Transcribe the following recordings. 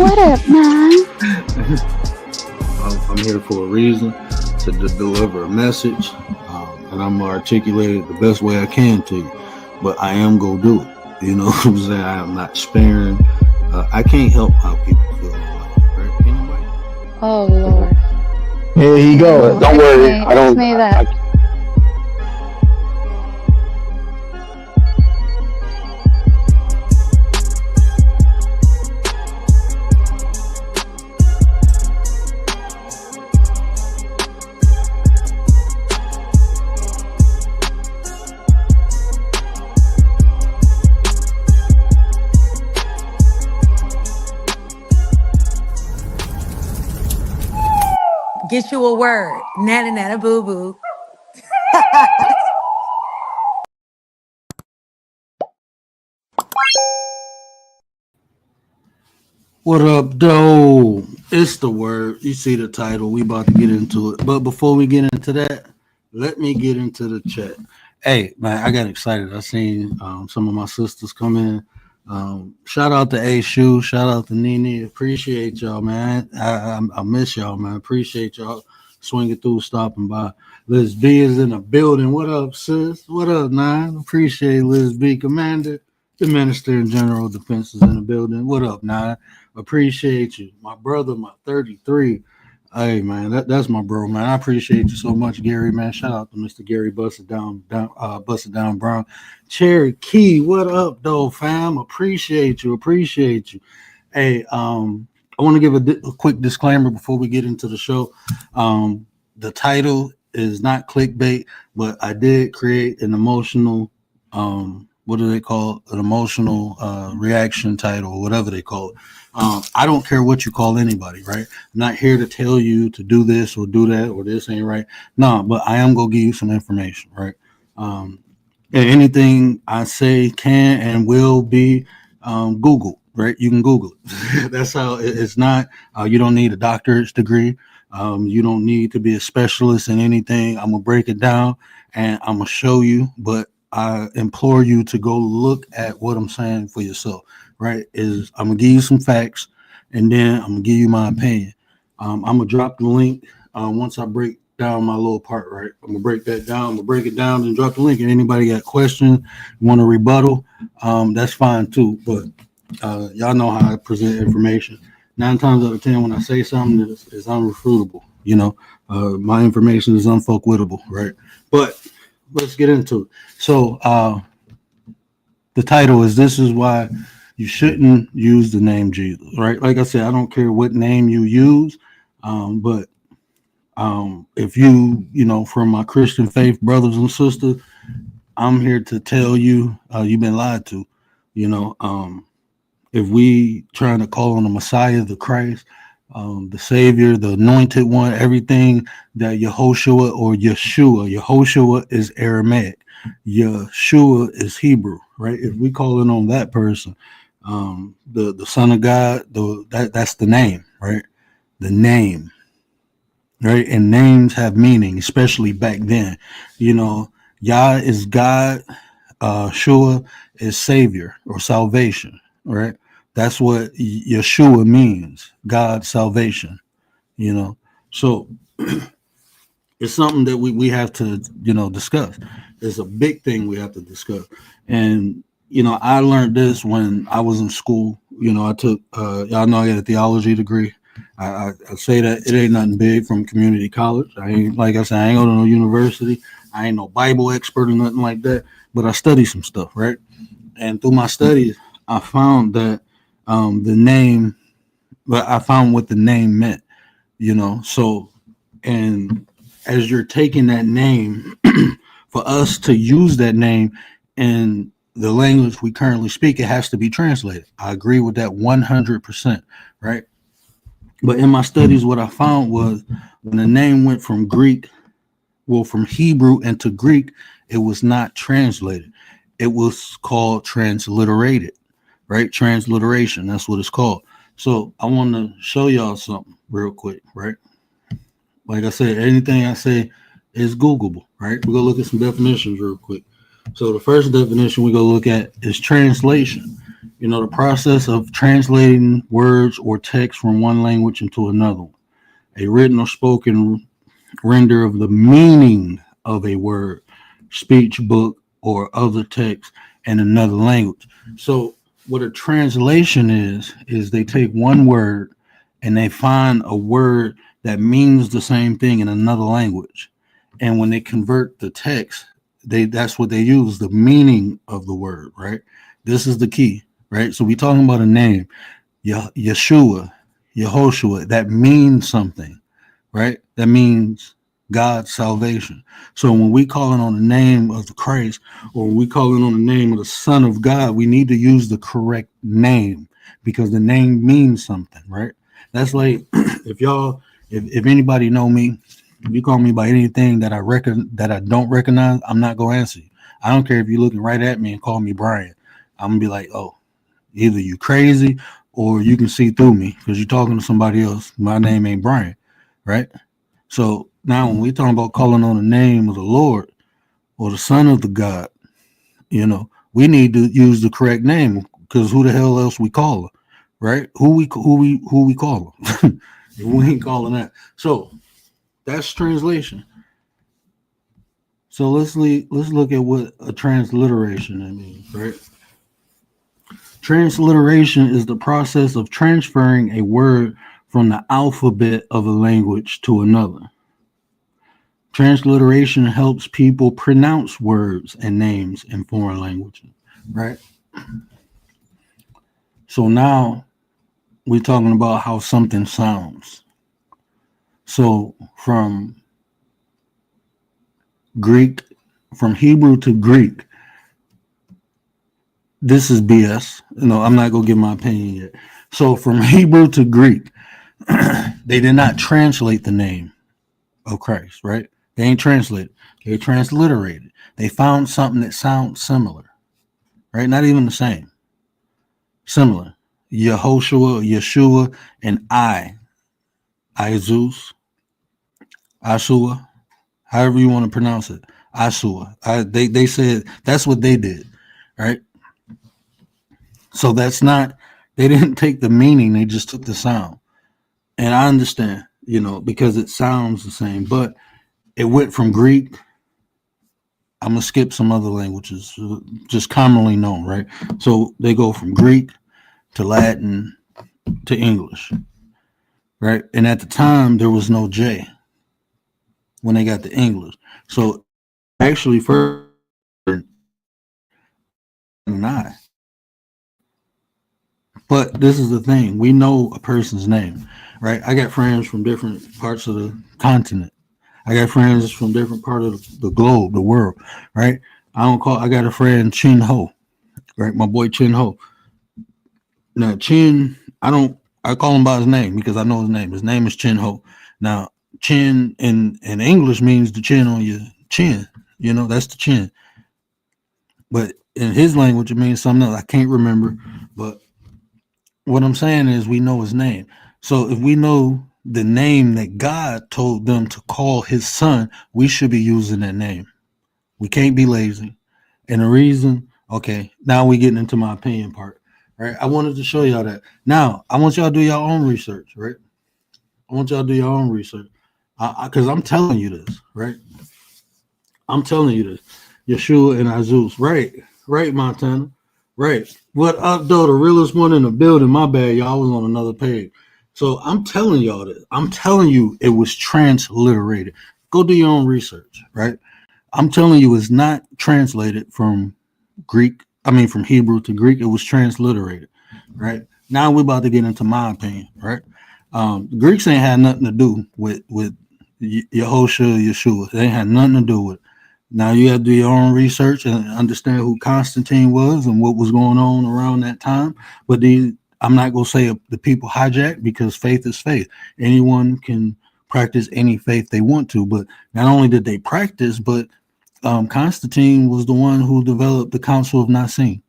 What up, man? I'm here for a reason to deliver a message, and I'm gonna articulate it the best way I can to you. But I am gonna do it. You know what I'm saying? I am not sparing. I can't help how people feel in life, right? Anybody? Oh Lord. Here you go. Don't worry. I don't. Explain that. Get you a word. Nana nana boo boo. What up, though? It's the word. You see the title. We about to get into it. But before we get into that, let me get into the chat. Hey, man, I got excited. I seen some of my sisters come in. Shout out to A Shoe. Shout out to Nene. Appreciate y'all, man. I miss y'all, man. Appreciate y'all swinging through, stopping by. Liz B is in the building. What up, sis? What up, Nine? Appreciate Liz B. Commander, the Minister in General Defense is in the building. What up, Nine? Appreciate you. My brother, my 33. Hey, man, that's my bro, man. I appreciate you so much, Gary, man. Shout out to Mr. Gary Busted Down Brown. Cherokee, what up, though, fam? Appreciate you. Hey, I want to give a quick disclaimer before we get into the show. The title is not clickbait, but I did create an emotional, what do they call it? An emotional reaction title, or whatever they call it. I don't care what you call anybody, right? I'm not here to tell you to do this or do that or this ain't right. No, but I am going to give you some information, right? And anything I say can and will be Googled, right? You can Google it. That's how it's not. You don't need a doctorate degree. You don't need to be a specialist in anything. I'm going to break it down and I'm going to show you, but I implore you to go look at what I'm saying for yourself, right? I'm going to give you some facts and then I'm going to give you my opinion. I'm going to drop the link once I break down my little part, right? I'm going to break that down. I'm going to break it down and drop the link. And anybody got questions, want to rebuttal, that's fine too. But y'all know how I present information. 9 times out of 10, when I say something, it's unrefutable. You know, my information is unfuckwittable, right? But let's get into it. So the title is "This is why you shouldn't use the name Jesus," right? Like I said, I don't care what name you use, but if you know, from my Christian faith brothers and sisters, I'm here to tell you, you've been lied to. You know, if we trying to call on the Messiah, the Christ, the Savior, the Anointed One, everything that Yehoshua or Yehoshua is Aramaic, Yeshua is Hebrew, right? If we calling on that person, the Son of God, that's the name, right? The name, right? And names have meaning, especially back then. You know, Yah is God, Shua is Savior or salvation, right? That's what Yeshua means, God's salvation, you know. So it's something that we have to, you know, discuss. It's a big thing we have to discuss. And, you know, I learned this when I was in school. You know, I took, y'all know I got a theology degree. I say that it ain't nothing big from community college. I ain't, like I said, I ain't go to no university. I ain't no Bible expert or nothing like that. But I study some stuff, right? And through my studies, I found that I found what the name meant, you know. So, and as you're taking that name, for us to use that name in the language we currently speak, it has to be translated. I agree with that 100%, right? But in my studies, what I found was when the name went from from Hebrew into Greek, it was not translated. It was called transliterated. Right? Transliteration. That's what it's called. So I want to show y'all something real quick, right? Like I said, anything I say is Googleable, right? We're going to look at some definitions real quick. So the first definition we're going to look at is translation. The process of translating words or text from one language into another. A written or spoken render of the meaning of a word, speech, book, or other text in another language. So, what a translation is they take one word and they find a word that means the same thing in another language. And when they convert the text, that's what they use, the meaning of the word, right? This is the key, right? So we talking about a name, Yeshua, Yehoshua, that means something, right? That means God's salvation. So when we calling on the name of the Christ, or we calling on the name of the Son of God, we need to use the correct name because the name means something, right? That's like if anybody know me, if you call me by anything that I don't recognize, I'm not gonna answer you. I don't care if you're looking right at me and call me Brian. I'm gonna be like, oh, either you crazy or you can see through me because you're talking to somebody else. My name ain't Brian, right? So now when we're talking about calling on the name of the Lord or the Son of the God, we need to use the correct name because who the hell else we call her, right? Who we call her? We ain't calling that. So that's translation. So let's look at what a transliteration means, right? Transliteration is the process of transferring a word from the alphabet of a language to another. Transliteration helps people pronounce words and names in foreign languages, right? So now we're talking about how something sounds. So from Hebrew to Greek, this is BS. I'm not going to give my opinion yet. So from Hebrew to Greek, they did not translate the name of Christ, right? They ain't translated. They transliterated. They found something that sounds similar, right? Not even the same. Similar. Yehoshua, Yeshua, and Zeus, Ashua, however you want to pronounce it. Ashua. They said that's what they did, right? So that's not, they didn't take the meaning, they just took the sound. And I understand, because it sounds the same, but it went from Greek. I'm going to skip some other languages, just commonly known, right? So they go from Greek to Latin to English, right? And at the time, there was no J when they got to English. So actually, first, an I. But this is the thing. We know a person's name, right? I got friends from different parts of the continent. I got friends from different part of the globe, the world, right? I got a friend, Chin Ho, right? My boy Chin Ho. Now, Chin, I call him by his name because I know his name. His name is Chin Ho. Now, chin in English means the chin on your chin. That's the chin. But in his language, it means something else. I can't remember. But what I'm saying is we know his name. So if we know the name that God told them to call his son, we should be using that name. We can't be lazy. And the reason, okay, now we're getting into my opinion part, right? I wanted to show y'all that. Now, I want y'all to do your own research, right? I want y'all to do your own research. Because I'm telling you this, right? I'm telling you this. Yeshua and Azus, right, Montana, right. What up, though? The realest one in the building. My bad, y'all. I was on another page. So I'm telling y'all this. I'm telling you it was transliterated. Go do your own research, right? I'm telling you it's not translated from from Hebrew to Greek. It was transliterated, right? Now we're about to get into my opinion, right? The Greeks ain't had nothing to do with Yehoshua, Yeshua. They ain't had nothing to do with it. Now you have to do your own research and understand who Constantine was and what was going on around that time. But I'm not going to say the people hijacked because faith is faith. Anyone can practice any faith they want to. But not only did they practice, but Constantine was the one who developed the Council of Nicene,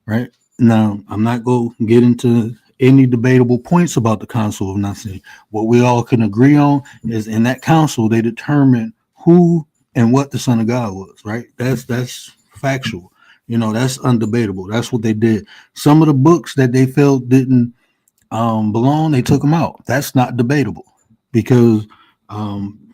right? Now, I'm not going to get into any debatable points about the Council of Nicene. What we all can agree on is in that council, they determined who and what the Son of God was, right? That's factual, That's undebatable. That's what they did. Some of the books that they felt didn't belong, they took them out. That's not debatable because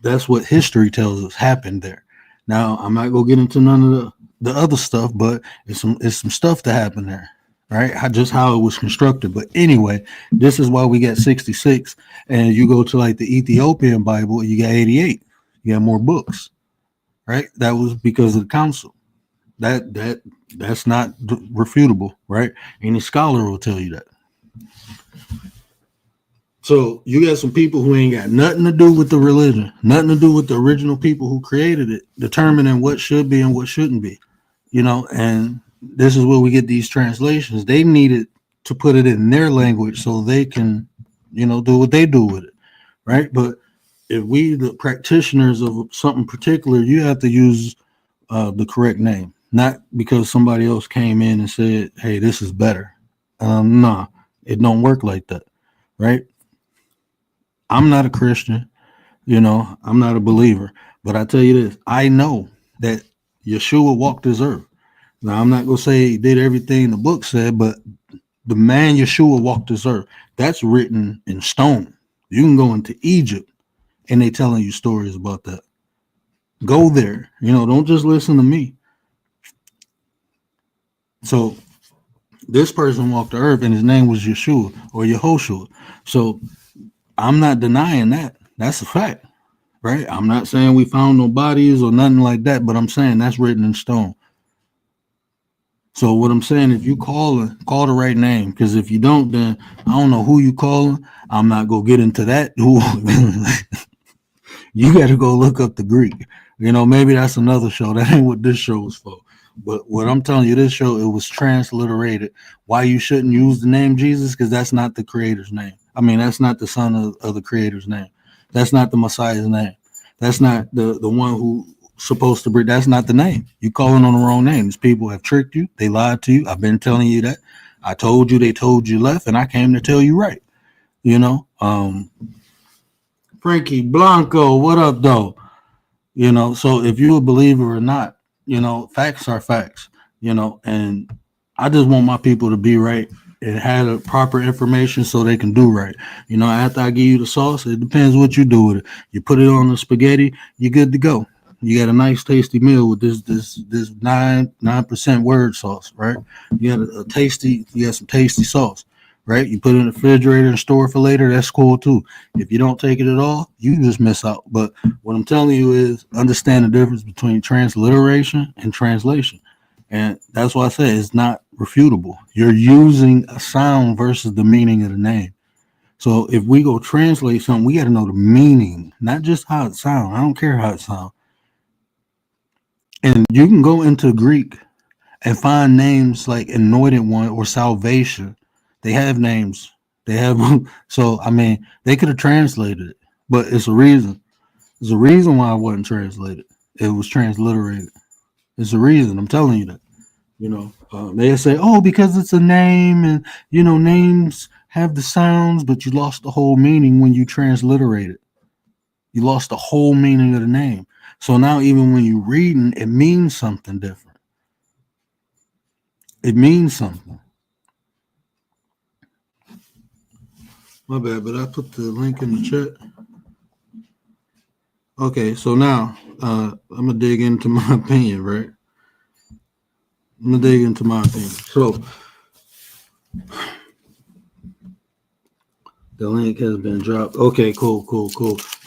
that's what history tells us happened there. Now, I'm not gonna get into none of the other stuff, but it's some stuff that happened there, right? Just how it was constructed. But anyway, this is why we got 66, and you go to like the Ethiopian Bible, you got 88. You got more books, right? That was because of the council. That's not refutable, right? Any scholar will tell you that. So you got some people who ain't got nothing to do with the religion, nothing to do with the original people who created it, determining what should be and what shouldn't be, and this is where we get these translations. They needed to put it in their language so they can, do what they do with it, right? But if we, the practitioners of something particular, you have to use the correct name, not because somebody else came in and said, hey, this is better. Nah, it don't work like that, right? I'm not a Christian, I'm not a believer, but I tell you this, I know that Yeshua walked this earth. Now, I'm not going to say he did everything the book said, but the man Yeshua walked this earth. That's written in stone. You can go into Egypt and they telling you stories about that. Go there, don't just listen to me. So this person walked the earth and his name was Yeshua or Yehoshua. So I'm not denying that. That's a fact, right? I'm not saying we found no bodies or nothing like that, but I'm saying that's written in stone. So what I'm saying, if you call the right name, because if you don't, then I don't know who you calling. I'm not gonna get into that. You got to go look up the Greek. Maybe that's another show. That ain't what this show was for. But what I'm telling you, this show, it was transliterated. Why you shouldn't use the name Jesus? Because that's not the creator's name. I mean, that's not the son of the creator's name. That's not the Messiah's name. That's not the one who supposed to bring. That's not the name. You calling on the wrong name. These people have tricked you. They lied to you. I've been telling you that. I told you they told you left, and I came to tell you right. Frankie Blanco, what up, though? So if you're a believer or not, facts are facts, and I just want my people to be right and have the proper information so they can do right. After I give you the sauce, it depends what you do with it. You put it on the spaghetti, you're good to go. You got a nice tasty meal with this 9% word sauce, right? You got you got some tasty sauce, right? You put it in the refrigerator and store it for later, that's cool too. If you don't take it at all, you just miss out. But what I'm telling you is understand the difference between transliteration and translation. And that's why I say it's not refutable. You're using a sound versus the meaning of the name. So if we go translate something, we got to know the meaning, not just how it sounds. I don't care how it sounds. And you can go into Greek and find names like Anointed One or Salvation. They have names. They have so I mean they could have translated it, but it's a reason. There's a reason why it wasn't translated. It was transliterated. It's a reason. I'm telling you that. They say, oh, because it's a name, and names have the sounds, but you lost the whole meaning when you transliterate it. You lost the whole meaning of the name. So now even when you're reading, it means something different. It means something. My bad, but I put the link in the chat. Okay, so now I'm gonna dig into my opinion, right? I'm gonna dig into my opinion. So the link has been dropped. Okay, cool.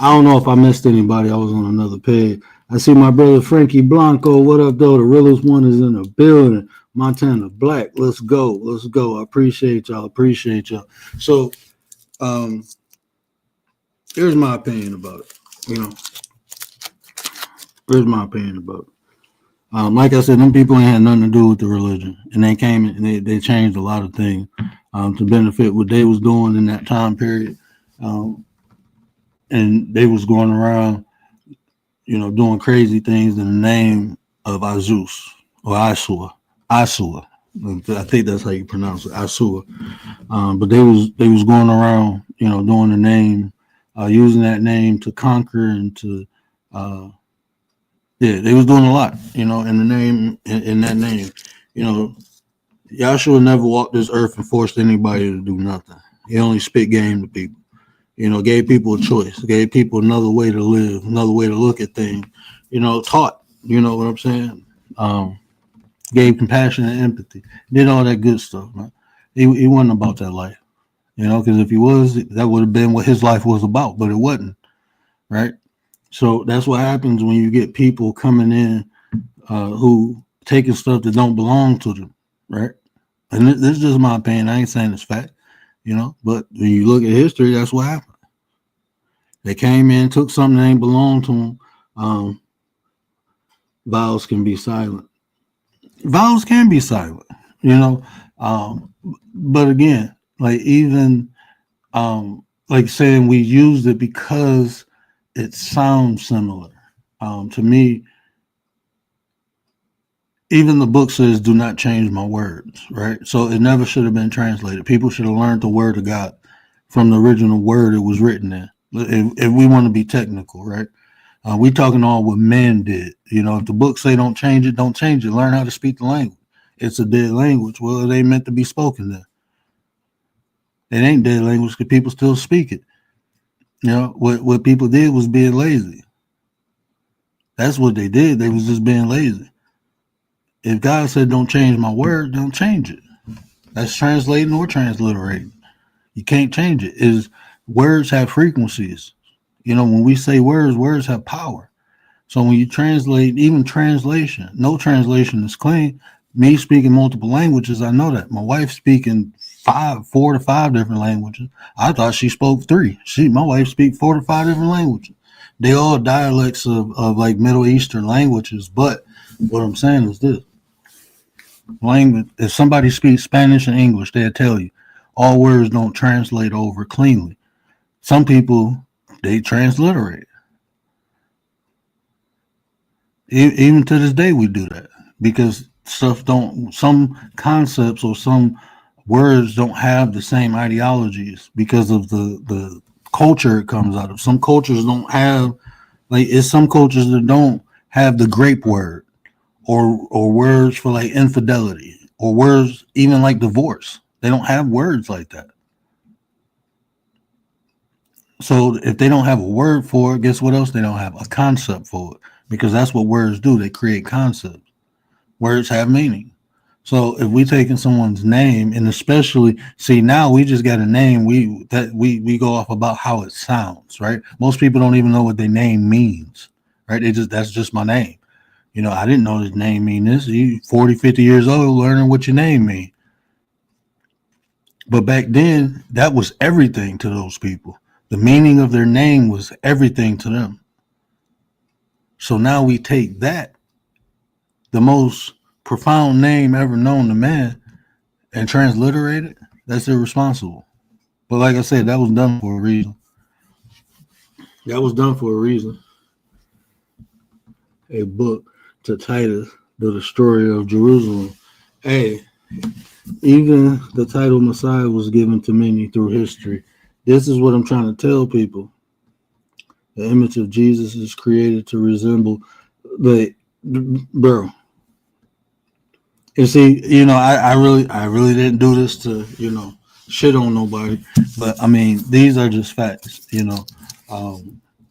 I don't know if I missed anybody. I was on another page. I see my brother Frankie Blanco. What up, though? The realest one is in the building. Montana Black. Let's go. I appreciate y'all. So, here's my opinion about it. Here's my opinion about it. Like I said, them people ain't had nothing to do with the religion, and they came and they changed a lot of things to benefit what they was doing in that time period, and they was going around, doing crazy things in the name of Azus or Isua. I think that's how you pronounce it, Isua. But they was going around, doing the name, using that name to conquer and to. Yeah, they was doing a lot, in the name, in that name. You know, Yahshua never walked this earth and forced anybody to do nothing. He only spit game to people. You know, gave people a choice, gave people another way to live, another way to look at things. You know, taught. You know what I'm saying? Gave compassion and empathy. Did all that good stuff, man. He wasn't about that life. You know, because if he was, that would have been what his life was about, but it wasn't, right? So that's what happens when you get people coming in who taking stuff that don't belong to them, right? And this is just my opinion. I ain't saying it's fact, you know, but when you look at history, that's what happened. They came in, took something that ain't belong to them. Vowels can be silent. Vowels can be silent, you know. But again, like even like saying we used it because it sounds similar. To me, even the book says, "Do not change my words." Right, so it never should have been translated. People should have learned the word of God from the original word it was written in. If we want to be technical, right? We talking all what men did. You know, if the book say don't change it, don't change it. Learn how to speak the language. It's a dead language. Well, it ain't meant to be spoken then. It ain't dead language because people still speak it. You know, what people did was being lazy. That's what they did. They was just being lazy. If God said don't change my word, don't change it. That's translating or transliterating. You can't change it. Is words have frequencies. You know, when we say words, words have power. So when you translate, even translation, no translation is clean. Me speaking multiple languages, I know that. My wife speaking 4 to 5 different languages. I thought she spoke 3. My wife speak 4 to 5 different languages. They all dialects of like Middle Eastern languages. But what I'm saying is this. Language, if somebody speaks Spanish and English, they'll tell you all words don't translate over cleanly. Some people, they transliterate. Even to this day, we do that because some concepts or some words don't have the same ideologies because of the culture it comes out of. Some cultures don't have, like, it's some cultures that don't have the grape word or words for like infidelity or words even like divorce. They don't have words like that. So if they don't have a word for it, guess what else they don't have? A concept for it. Because that's what words do. They create concepts. Words have meaning. So if we taking someone's name, and especially now we just got a name, we go off about how it sounds, right? Most people don't even know what their name means, right? That's just my name. You know, I didn't know his name mean this. You 40, 50 years old learning what your name mean. But back then, that was everything to those people. The meaning of their name was everything to them. So now we take that, the most profound name ever known to man, and transliterate it. That's irresponsible. But like I said, that was done for a reason. That was done for a reason. A book to Titus, the destroyer of Jerusalem. Hey, even the title Messiah was given to many through history. This is what I'm trying to tell people. The image of Jesus is created to resemble bro. And see, you know, I really didn't do this to, you know, shit on nobody. But I mean, these are just facts, you know.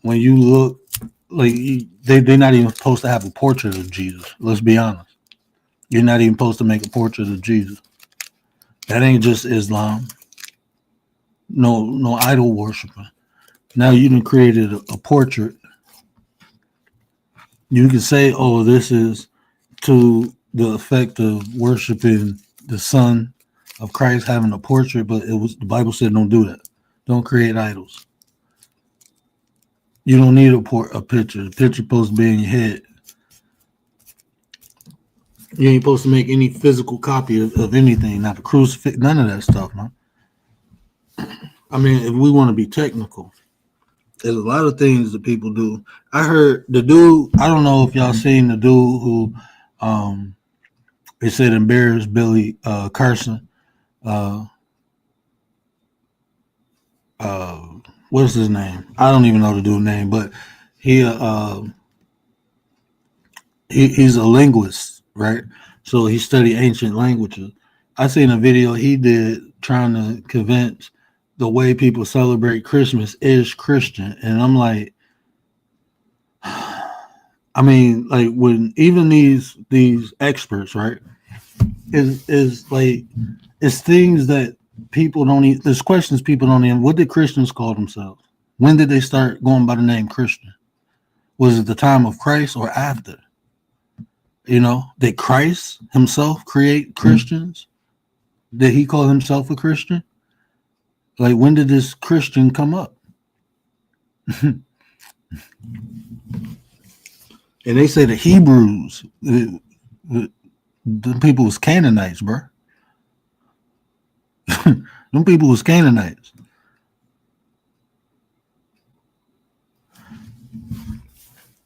When you look, like, they're not even supposed to have a portrait of Jesus. Let's be honest. You're not even supposed to make a portrait of Jesus. That ain't just Islam. No idol worshiping. Now you done created a portrait. You can say, oh, this is to the effect of worshiping the Son of Christ, having a portrait, but the Bible said don't do that. Don't create idols. You don't need a picture. The picture supposed to be in your head. You ain't supposed to make any physical copy of anything, not the crucifix, none of that stuff, man. I mean, if we want to be technical, there's a lot of things that people do. I heard the dude, I don't know if y'all seen the dude who they said embarrassed Billy Carson. What's his name? I don't even know the dude's name, but he's a linguist, right? So he studied ancient languages. I seen a video he did trying to convince the way people celebrate Christmas is Christian, and I'm like, I mean, like when even these experts, right, is like it's things that people don't even. There's questions people don't even. What did Christians call themselves? When did they start going by the name Christian? Was it the time of Christ or after? You know, did Christ himself create Christians? Did he call himself a Christian? Like, when did this Christian come up? And they say the Hebrews, the people was Canaanites, bro. Them people was Canaanites.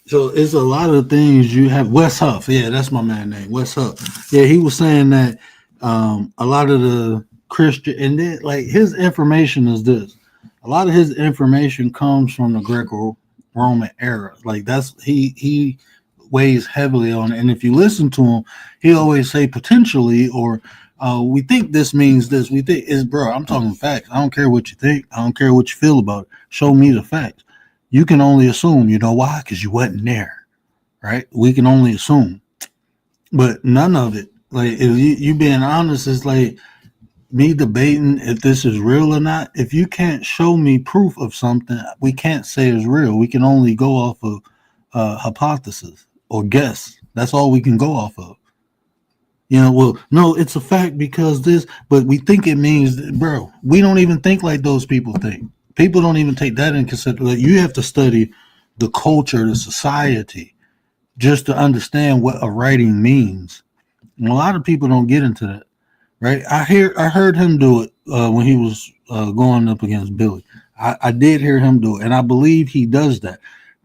So it's a lot of things you have. Wes Huff, yeah, that's my man name, Wes Huff. Yeah, he was saying that a lot of the Christian, and then like his information is this. A lot of his information comes from the Greco-Roman era. Like that's he weighs heavily on it. And if you listen to him, he always say potentially or we think this means this. We think is bro. I'm talking facts. I don't care what you think. I don't care what you feel about it. Show me the facts. You can only assume. You know why? Because you wasn't there, right? We can only assume, but none of it. Like if you being honest, it's like me debating if this is real or not. If you can't show me proof of something, we can't say it's real. We can only go off of hypothesis or guess. That's all we can go off of. You know, well, no, it's a fact because this, but we think it means, bro, we don't even think like those people think. People don't even take that into consideration. You have to study the culture, the society, just to understand what a writing means. And a lot of people don't get into that, right? I heard him do it when he was going up against Billy. I did hear him do it, and I believe he does that.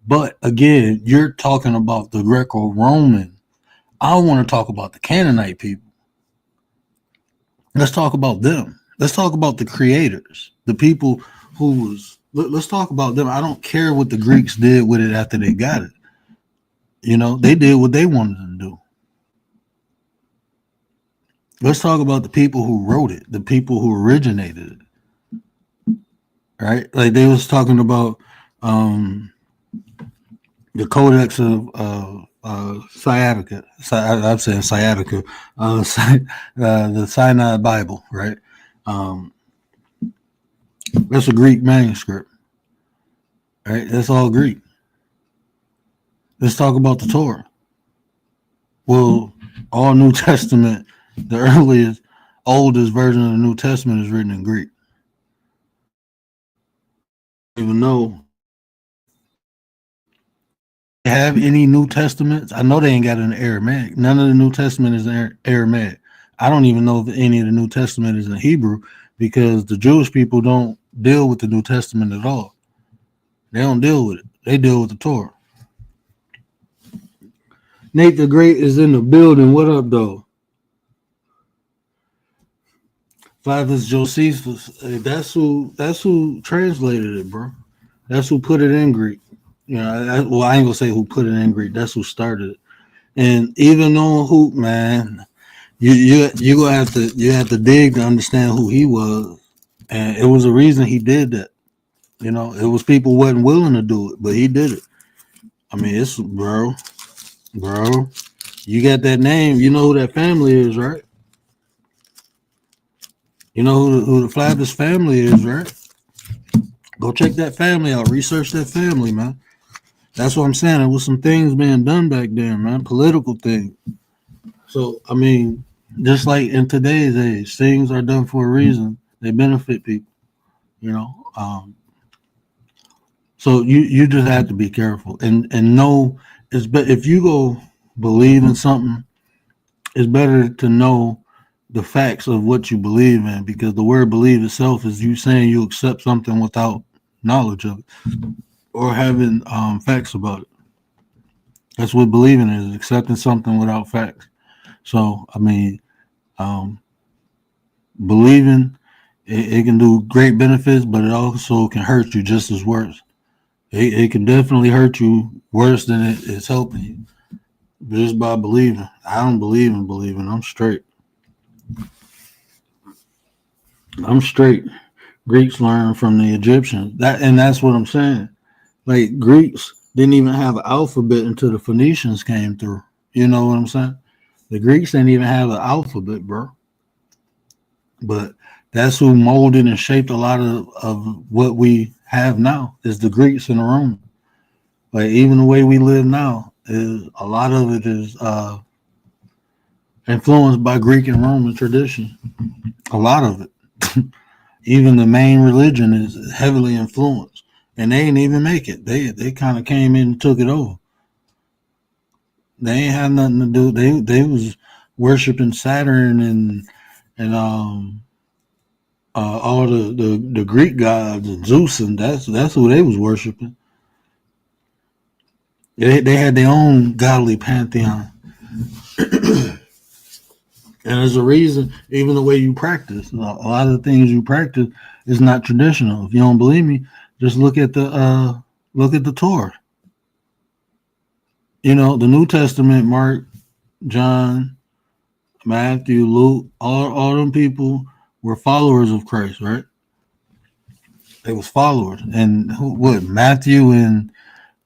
But again, you're talking about the Greco-Roman. I want to talk about the Canaanite people. Let's talk about them. Let's talk about the creators, the people who was. Let's talk about them. I don't care what the Greeks did with it after they got it. You know, they did what they wanted to do. Let's talk about the people who wrote it, the people who originated it. Right? Like they was talking about the Codex of Sciatica. I'm saying Sciatica. The Sinai Bible, right? That's a Greek manuscript, right? That's all Greek. Let's talk about the Torah. Well, all New Testament, the earliest, oldest version of the New Testament is written in Greek. Even though they have any New Testaments, I know they ain't got it in Aramaic. None of the New Testament is in Aramaic. I don't even know if any of the New Testament is in Hebrew because the Jewish people don't deal with the New Testament at all. They don't deal with it. They deal with the Torah. Nate the Great is in the building. What up, though? Flavius Josephus. That's who translated it, bro. That's who put it in Greek. You know, well, I ain't gonna say who put it in Greek. That's who started it. And even though who, man, you gonna have to dig to understand who he was. And it was a reason he did that. You know, it was people wasn't willing to do it, but he did it. I mean, it's bro. You got that name. You know who that family is, right? You know who the Flavius family is, right? Go check that family out. Research that family, man. That's what I'm saying. There was some things being done back then, man. Political things. So, I mean, just like in today's age, things are done for a reason. They benefit people, you know. So you just have to be careful and know it's better if you go believe in something. It's better to know the facts of what you believe in because the word believe itself is you saying you accept something without knowledge of it or having facts about it. That's what believing is, accepting something without facts. So, I mean, believing it can do great benefits, but it also can hurt you just as worse. It can definitely hurt you worse than it's helping you. just by believing. I don't believe in believing. I'm straight. I'm straight. Greeks learned from the Egyptians. That's what I'm saying. Like Greeks didn't even have an alphabet until the Phoenicians came through. You know what I'm saying? The Greeks didn't even have an alphabet, bro. But that's who molded and shaped a lot of what we have now is the Greeks and the Romans. Like even the way we live now is a lot of it is influenced by Greek and Roman tradition. A lot of it. Even the main religion is heavily influenced. And they didn't even make it. They kind of came in and took it over. They ain't had nothing to do. They was worshiping Saturn and all the Greek gods and Zeus, and that's who they was worshiping. They had their own godly pantheon. And there's a reason, even the way you practice, a lot of the things you practice is not traditional. If you don't believe me, just look at the Torah. You know, the New Testament, Mark, John, Matthew, Luke, all them people were followers of Christ, right? They was followers. And Matthew and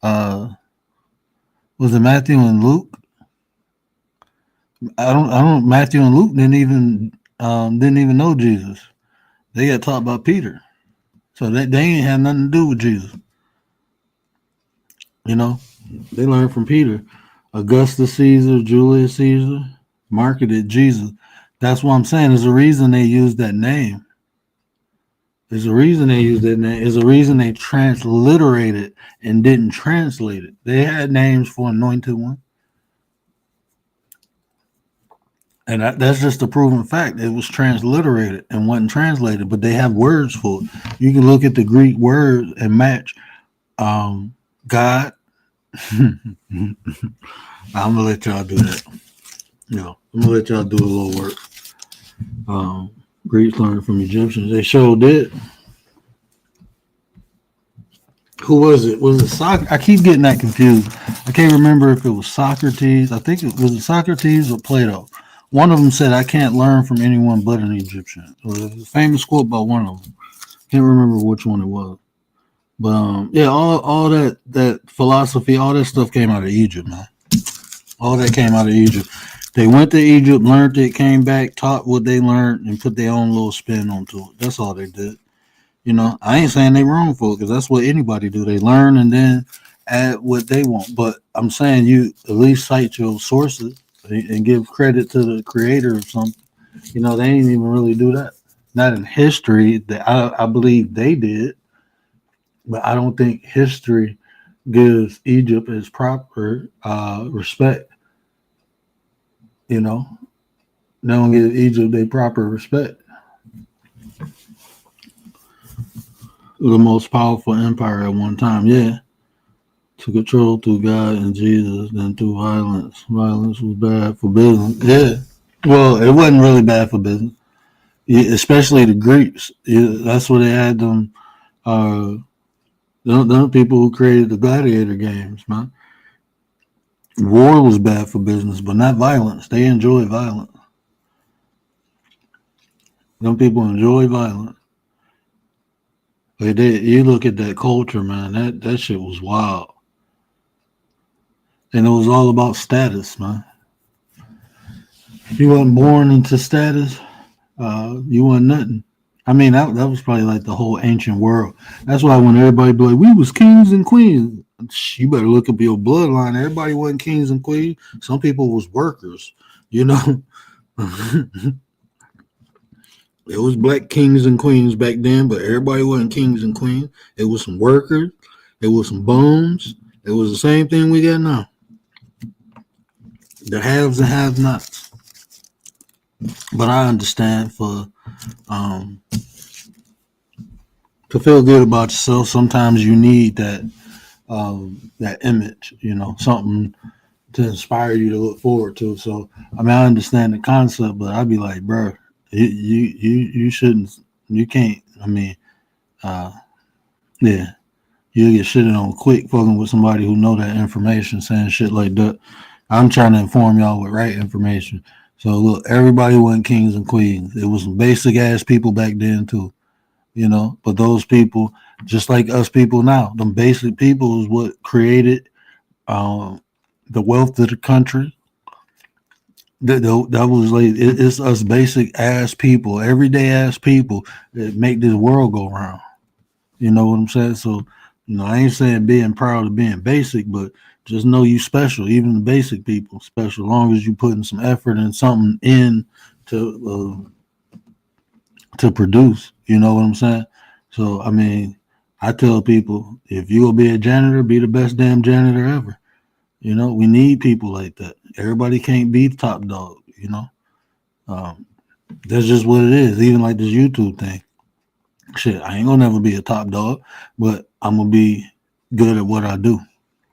was it Matthew and Luke? I don't Matthew and Luke didn't even know Jesus. They got taught by Peter. So they ain't had nothing to do with Jesus. You know, they learned from Peter. Augustus Caesar, Julius Caesar marketed Jesus. That's what I'm saying. There's a reason they used that name. There's a reason they used that name. There's a reason they transliterated and didn't translate it. They had names for anointed one. And that's just a proven fact. It was transliterated and wasn't translated, but they have words for it. You can look at the Greek words and match God. I'm gonna let y'all do that. I'm gonna let y'all do a little work. Greeks learned from Egyptians. They showed it. Who was it? Was it Socrates? I keep getting that confused. I can't remember if it was Socrates. I think it was Socrates or Plato. One of them said, "I can't learn from anyone but an Egyptian." It was a famous quote by one of them. Can't remember which one it was. But yeah, all that philosophy, all that stuff came out of Egypt, man. All that came out of Egypt. They went to Egypt, learned it, came back, taught what they learned, and put their own little spin onto it. That's all they did. You know, I ain't saying they wrong for it because that's what anybody do. They learn and then add what they want. But I'm saying you at least cite your sources and give credit to the creator of something. You know, they ain't even really do that. Not in history. That I believe they did, but I don't think history gives Egypt its proper respect. You know, they don't give Egypt their proper respect. The most powerful empire at one time, yeah. To control through God and Jesus, then through violence. Violence was bad for business. Yeah. Well, it wasn't really bad for business. Yeah, especially the Greeks. Yeah, that's where they had them. Them people who created the gladiator games, man. War was bad for business, but not violence. They enjoy violence. Them people enjoy violence. Like you look at that culture, man. That shit was wild, and it was all about status, man. You wasn't born into status. You wasn't nothing. I mean, that was probably like the whole ancient world. That's why when everybody be like, we was kings and queens, you better look up your bloodline. Everybody wasn't kings and queens. Some people was workers, you know. There was black kings and queens back then, but everybody wasn't kings and queens. It was some workers. It was some bums. It was the same thing we got now. The haves and have-nots. But I understand to feel good about yourself, sometimes you need that image, you know, something to inspire you to look forward to. So I mean, I understand the concept, but I'd be like, bro, you shouldn't, you can't. I mean, yeah, you get shitted on quick fucking with somebody who know that information, saying shit like that. I'm trying to inform y'all with right information. So look, everybody wasn't kings and queens. It was some basic ass people back then too, you know. But those people, just like us people now, them basic people is what created um, the wealth of the country. That was like it's us basic ass people, everyday ass people that make this world go round. You know what I'm saying? So, you know, I ain't saying being proud of being basic, but just know you special. Even the basic people special, as long as you putting some effort and something in to produce. You know what I'm saying? So, I mean, I tell people if you will be a janitor, be the best damn janitor ever. You know, we need people like that. Everybody can't be the top dog. You know, um, that's just what it is. Even like this YouTube thing. Shit, I ain't gonna never be a top dog, but I'm gonna be good at what I do.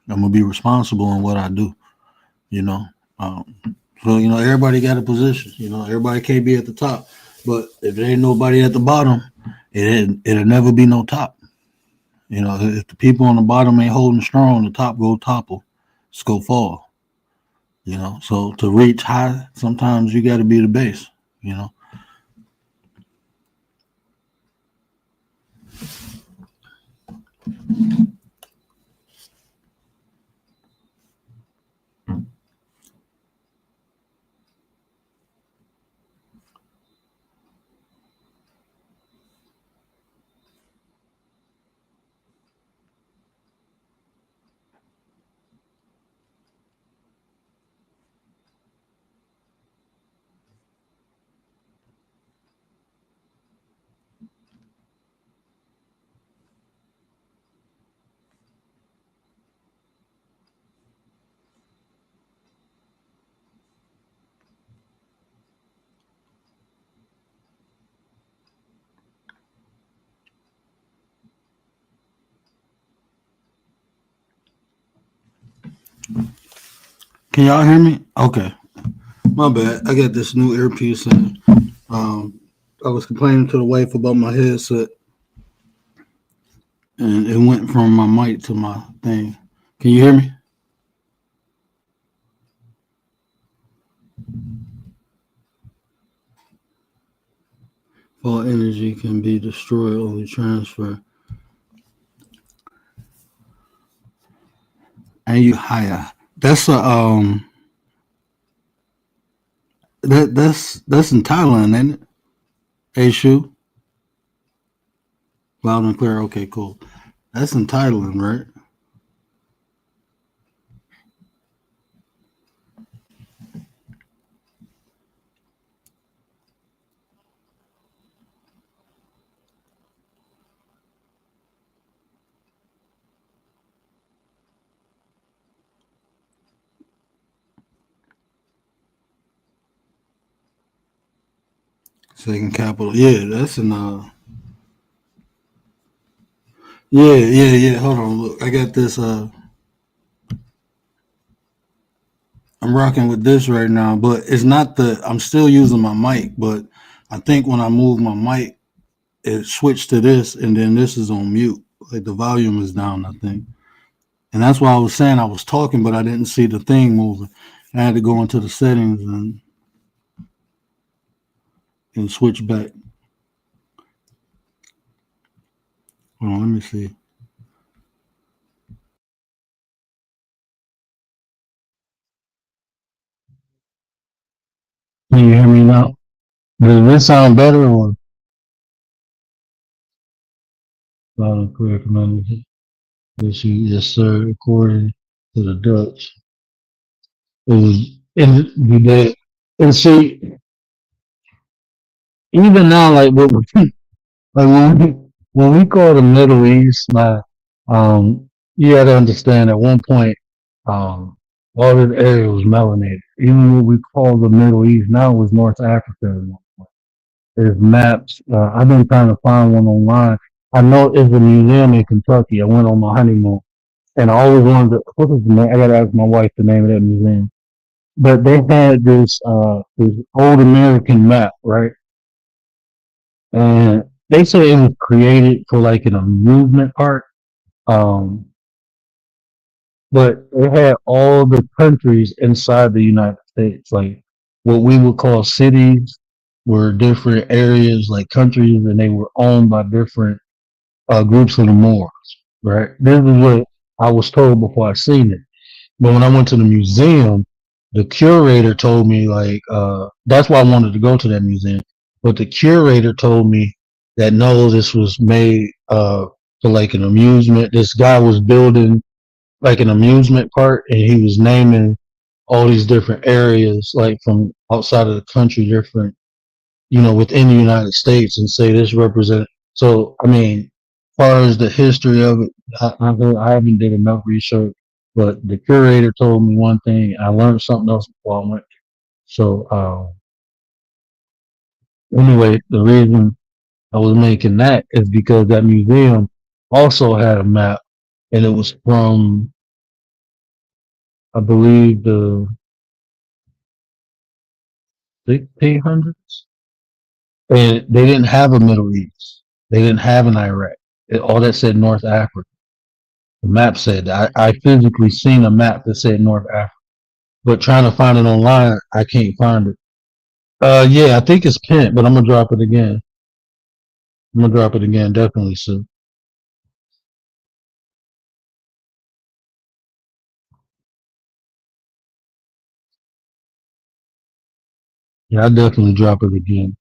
I'm gonna be responsible in what I do. You know, um, so you know everybody got a position. You know, everybody can't be at the top, but if there ain't nobody at the bottom, it'll never be no top. You know, if the people on the bottom ain't holding strong, the top go topple, it's go fall. You know, so to reach high, sometimes you got to be the base. You know. Can y'all hear me? Okay, my bad. I got this new earpiece in. I was complaining to the wife about my headset, and it went from my mic to my thing. Can you hear me? All energy can be destroyed, only transfer. And you higher. That's a that's in Thailand, ain't it? Hey Shu, loud and clear. Okay, cool. That's in Thailand, right? Second capital. Yeah, that's in yeah. Hold on, look. I got this I'm rocking with this right now, but it's not I'm still using my mic, but I think when I move my mic, it switched to this and then this is on mute. Like the volume is down, I think. And that's why I was saying I was talking, but I didn't see the thing moving. I had to go into the settings and switch back. Hold on, let me see. Can you hear me now? Does this sound better or loud and clear? Command? Yes, sir. According to the Dutch, it was in the day. And see, even now, like what like when we call the Middle East, like you got to understand at one point, all this area was melanated. Even what we call the Middle East now was North Africa. There's maps. I've been trying to find one online. I know it's a museum in Kentucky. I went on my honeymoon, and I always wanted to. What is the name? I got to ask my wife the name of that museum. But they had this old American map, right? And they say it was created for like an amusement park. Um, but it had all the countries inside the United States. Like what we would call cities were different areas, like countries, and they were owned by different groups of the Moors. Right. This is what I was told before I seen it. But when I went to the museum, the curator told me that's why I wanted to go to that museum. But the curator told me that no, this was made for like an amusement. This guy was building like an amusement park, and he was naming all these different areas, like from outside of the country, different, within the United States, and say this represent. So, I mean, as far as the history of it, I haven't did enough research, but the curator told me one thing. I learned something else before I went. So, anyway, the reason I was making that is because that museum also had a map, and it was from, I believe, the 1600s, and they didn't have a Middle East. They didn't have an Iraq. All that said North Africa. The map said I physically seen a map that said North Africa, but trying to find it online, I can't find it. Yeah, I think it's pinned, but I'm gonna drop it again. I'm gonna drop it again, definitely soon. Yeah, I definitely drop it again.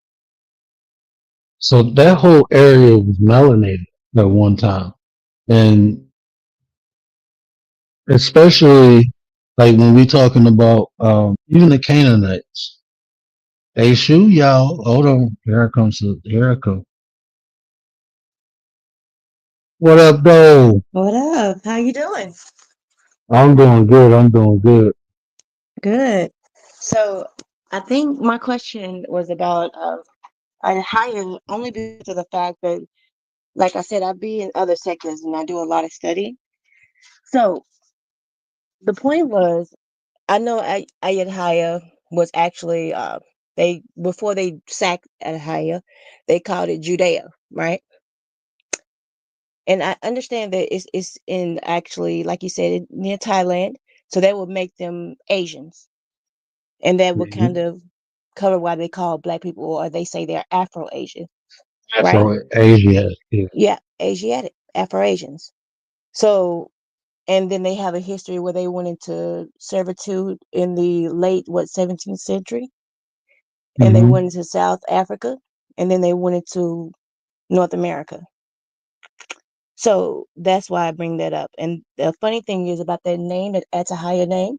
So that whole area was melanated at one time, and especially like when we talking about even the Canaanites. Hey, shoot, y'all. Hold on. Here I come. Here I come. What up, though? What up? How you doing? I'm doing good. I'm doing good. Good. So I think my question was about I hire only because of the fact that, like I said, I be in other sectors and I do a lot of study. So the point was, I know Ayadhaya was actually they before they sacked Ayadhaya, they called it Judea, right? And I understand that it's in actually, like you said, near Thailand, so that would make them Asians. And that would kind Mhm. of cover why they call black people, or they say they're Afro Asian, right? Afro Asia. Yeah. Yeah, Asiatic, Afro Asians. So, and then they have a history where they went into servitude in the late 17th century, and they Mm-hmm. went into South Africa, and then they went into North America. So that's why I bring that up. And the funny thing is about that name, that Atahaya name,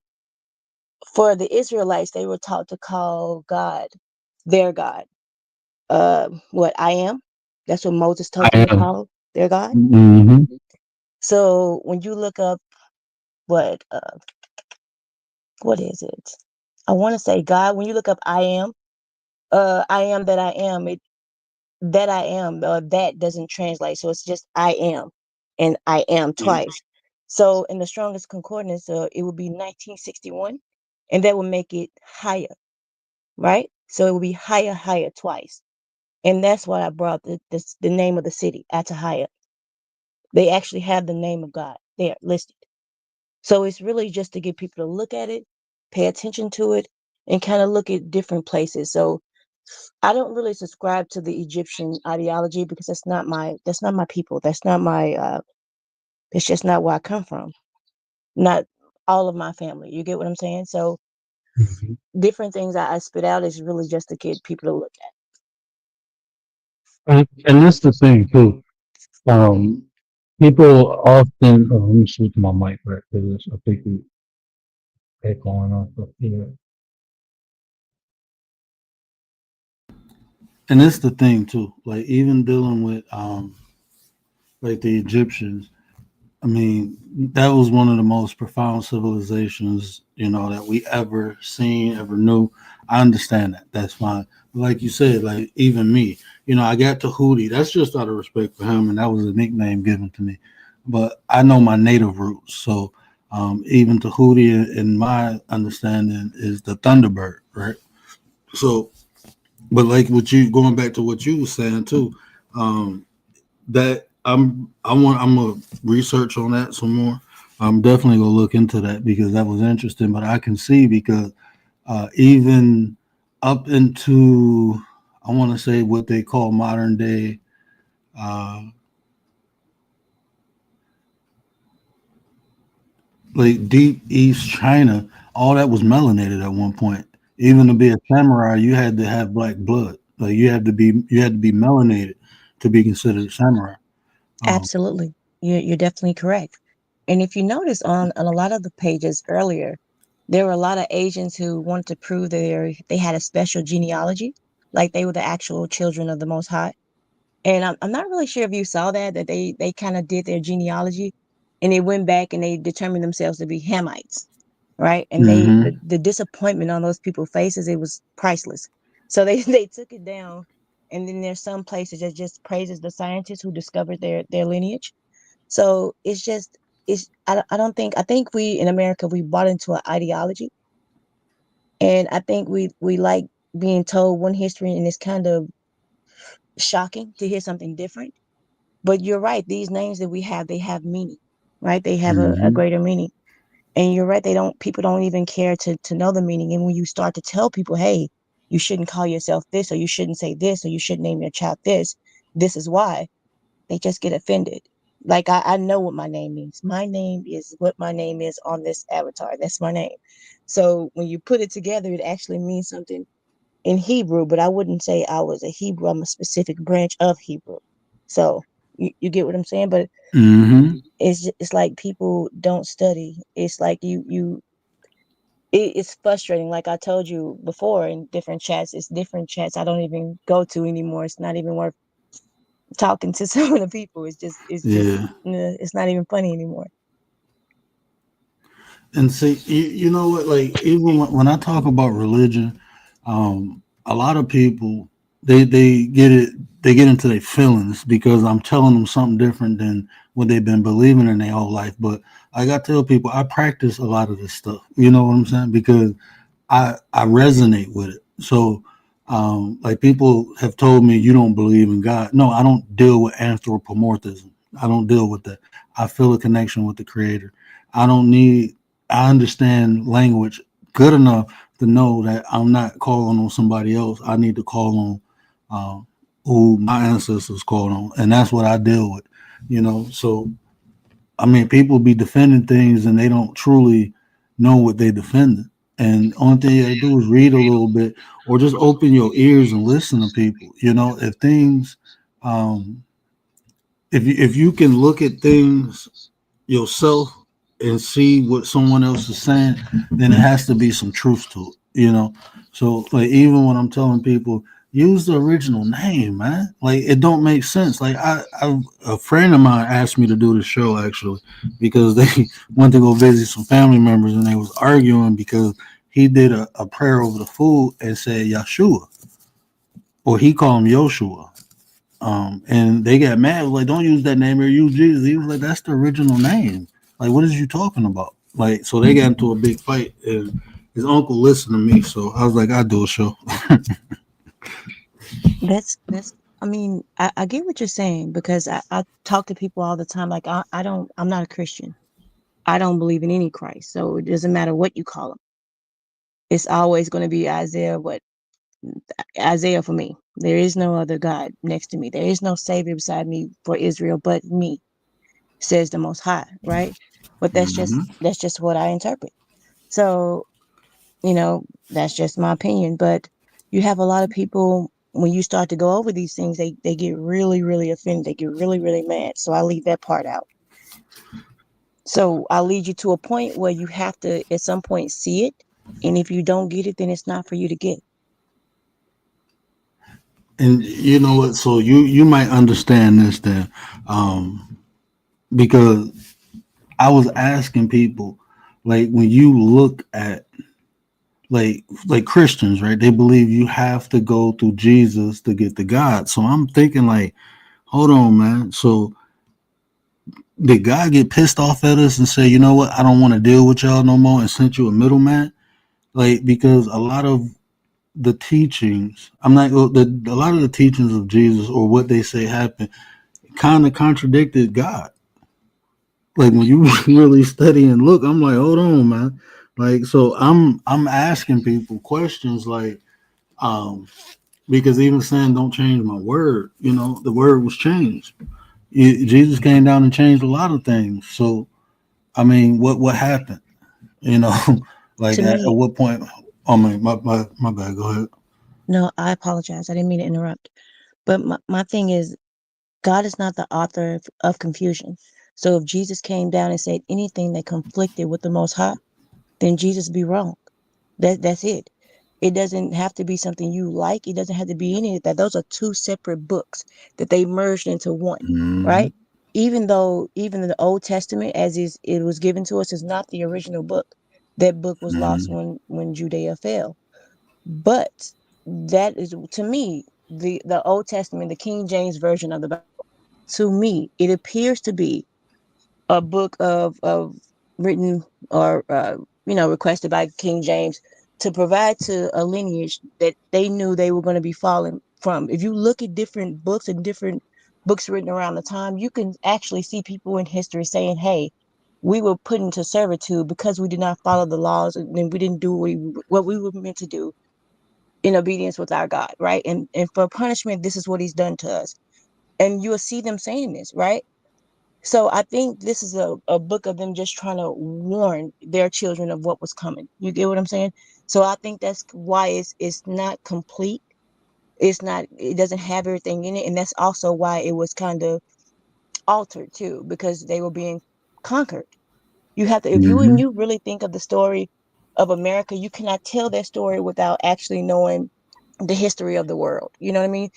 for the Israelites, they were taught to call God their God. What I am. That's what Moses told them I to am. call their God. Mm-hmm. So when you look up what what is it? I want to say God. When you look up I am that I am. It that I am that doesn't translate. So it's just I am, and I am twice. So in the strongest concordance, it would be 1961, and that would make it higher, right? So it would be higher, higher twice. And that's why I brought the name of the city, Atahaya. They actually have the name of God there listed. So it's really just to get people to look at it, pay attention to it, and kind of look at different places. So I don't really subscribe to the Egyptian ideology because that's not my people. That's not my it's just not where I come from. Not all of my family. You get what I'm saying? So Mm-hmm. different things I spit out is really just to get people to look at. And that's the thing too. Um, People often. Oh, let me switch my mic back to this. I think we going on. Yeah. And it's the thing too. Like even dealing with like the Egyptians. I mean, that was one of the most profound civilizations, that we ever seen, ever knew. I understand that. That's fine. Like you said, like even me, I got Tahuti. That's just out of respect for him, and that was a nickname given to me. But I know my native roots, so even Tahuti, in my understanding, is the Thunderbird, right? So, but like what you going back to what you were saying too, that I'm gonna research on that some more. I'm definitely gonna look into that because that was interesting. But I can see because even up into I want to say what they call modern day uh, like deep East China, all that was melanated at one point. Even to be a samurai, you had to have black blood. Like you had to be melanated to be considered a samurai. Um, Absolutely. You're definitely correct. And if you notice on a lot of the pages earlier, there were a lot of Asians who wanted to prove that they had a special genealogy, like they were the actual children of the Most High. And I'm not really sure if you saw that they kind of did their genealogy and they went back and they determined themselves to be Hamites, right? And hmm the disappointment on those people's faces, it was priceless. So they they took it down, and then there's some places that just praises the scientists who discovered their lineage. So it's just I don't think I think we in America we bought into an ideology, and I think we like being told one history, and it's kind of shocking to hear something different. But you're right; these names that we have, they have meaning, right? They have a hmm greater meaning. And you're right, they don't people don't even care to know the meaning. And when you start to tell people, hey, you shouldn't call yourself this, or you shouldn't say this, or you shouldn't name your child this is why, they just get offended. Like I know what my name means. My name is what my name is on this avatar. That's my name. So when you put it together, it actually means something in Hebrew, but I wouldn't say I was a Hebrew. I'm a specific branch of Hebrew. So you get what I'm saying? But hmm it's like people don't study. It's like it's frustrating. Like I told you before in different chats, it's different chats I don't even go to anymore. It's not even worth talking to some of the people. It's just Yeah. it's not even funny anymore. And see, you know what? Like even when I talk about religion, a lot of people they get it they get into their feelings because I'm telling them something different than what they've been believing in their whole life. But I got to tell people I practice a lot of this stuff. You know what I'm saying? Because I resonate with it. So like people have told me you don't believe in God. No, I don't deal with anthropomorphism. I don't deal with that. I feel a connection with the creator. I don't need I understand language good enough to know that I'm not calling on somebody else. I need to call on who my ancestors called on. And that's what I deal with. You know, so I mean, people be defending things and they don't truly know what they defending. And only thing you gotta do is read a little bit, or just open your ears and listen to people. You know, if things, um, if you can look at things yourself and see what someone else is saying, then it has to be some truth to it, you know. So like even when I'm telling people use the original name, man, like it don't make sense. Like I a friend of mine asked me to do the show actually because they went to go visit some family members and they was arguing because he did a prayer over the food and said Yeshua or he called him Yoshua. And they got mad, like, don't use that name or use Jesus. He was like, that's the original name. Like, what is you talking about? Like, so they got into a big fight, and his uncle listened to me. So I was like, I do a show. That's I mean, I get what you're saying because I talk to people all the time. Like I'm not a Christian. I don't believe in any Christ. So it doesn't matter what you call him. It's always going to be Isaiah for me. There is no other God next to me. There is no Savior beside me for Israel but me, says the Most High, right? But hmm that's just what I interpret. So, you know, that's just my opinion. But you have a lot of people when you start to go over these things, they get really, really offended. They get really, really mad. So I leave that part out. So I lead you to a point where you have to at some point see it. And if you don't get it, then it's not for you to get. And you know what? So you might understand this then, because I was asking people, like, when you look at like Christians, right? They believe you have to go through Jesus to get to God. So I'm thinking, like, hold on, man. So did God get pissed off at us and say, you know what, I don't want to deal with y'all no more and sent you a middleman? Like, because a lot of the teachings, a lot of the teachings of Jesus or what they say happened kind of contradicted God. like when you really study and look, I'm like, hold on, man. Like, so I'm asking people questions like, um, because even saying don't change my word, the word was changed. Jesus came down and changed a lot of things. So I mean, what happened? You know, like To at me, what point? Oh my bad. Go ahead. no, I apologize. I didn't mean to interrupt. But my thing is, God is not the author of confusion. So if Jesus came down and said anything that conflicted with the Most High, then Jesus be wrong. That's it. It doesn't have to be something you like. It doesn't have to be any of that. Those are two separate books that they merged into one, Mm-hmm. right? Even though even the Old Testament, as is it was given to us, is not the original book. That book was lost Mm-hmm. when Judea fell. But that is to me the Old Testament, the King James version of the Bible. To me, it appears to be a book of written or requested by King James to provide to a lineage that they knew they were going to be falling from. If you look at different books and different books written around the time, you can actually see people in history saying, "Hey, we were put into servitude because we did not follow the laws and we didn't do what we were meant to do in obedience with our God, right? And for punishment, this is what He's done to us." And you'll see them saying this, right? So I think this is a book of them just trying to warn their children of what was coming. You get what I'm saying? So I think that's why it's not complete. It doesn't have everything in it. And that's also why it was kind of altered too, because they were being conquered. You have to, if you and Mm-hmm. you really think of the story of America, you cannot tell that story without actually knowing the history of the world. You know what I mean?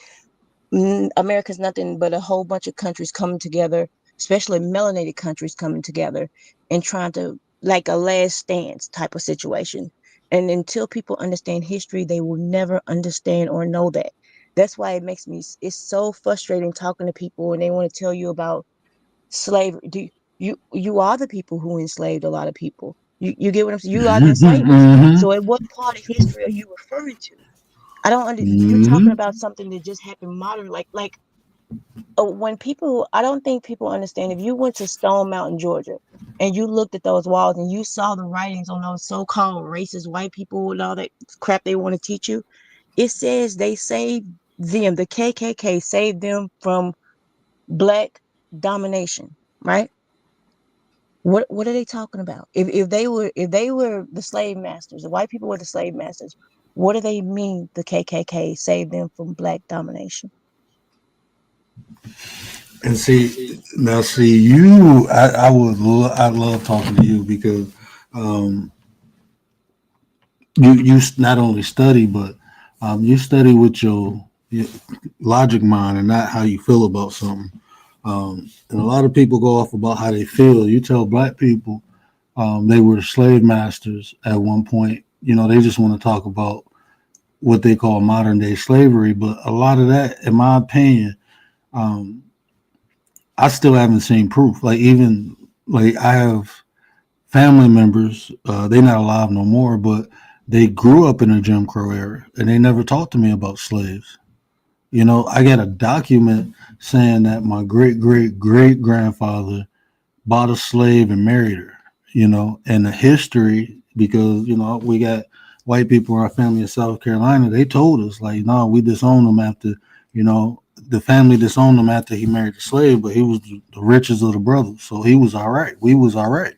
America's nothing but a whole bunch of countries coming together, especially melanated countries coming together and trying to, like a last stance type of situation. And until people understand history, they will never understand or know that. That's why it's so frustrating talking to people and they want to tell you about slavery. You are the people who enslaved a lot of people. You get what I'm saying? You are the enslavers. Mm-hmm. So at what part of history are you referring to? I don't under you talking Mm-hmm. about something that just happened modern, like when people, I don't think people understand. If you went to Stone Mountain, Georgia, and you looked at those walls and you saw the writings on those so-called racist white people and all that crap they want to teach you, it says they saved them, the KKK saved them from black domination, right? What are they talking about? If they were the slave masters, the white people were the slave masters, what do they mean the KKK saved them from black domination? And see you. I love talking to you because you not only study but you study with your logic mind and not how you feel about something. And a lot of people go off about how they feel. You tell black people they were slave masters at one point. They just want to talk about what they call modern day slavery. But a lot of that, in my opinion, um, I still haven't seen proof. Like even like I have family members, they're not alive no more, but they grew up in a Jim Crow era and they never talked to me about slaves. I got a document saying that my great great great grandfather bought a slave and married her, and the history, because, we got white people in our family in South Carolina, they told us, like, no, we disowned him after, the family disowned him after he married a slave, but he was the richest of the brothers. So he was all right. We was all right.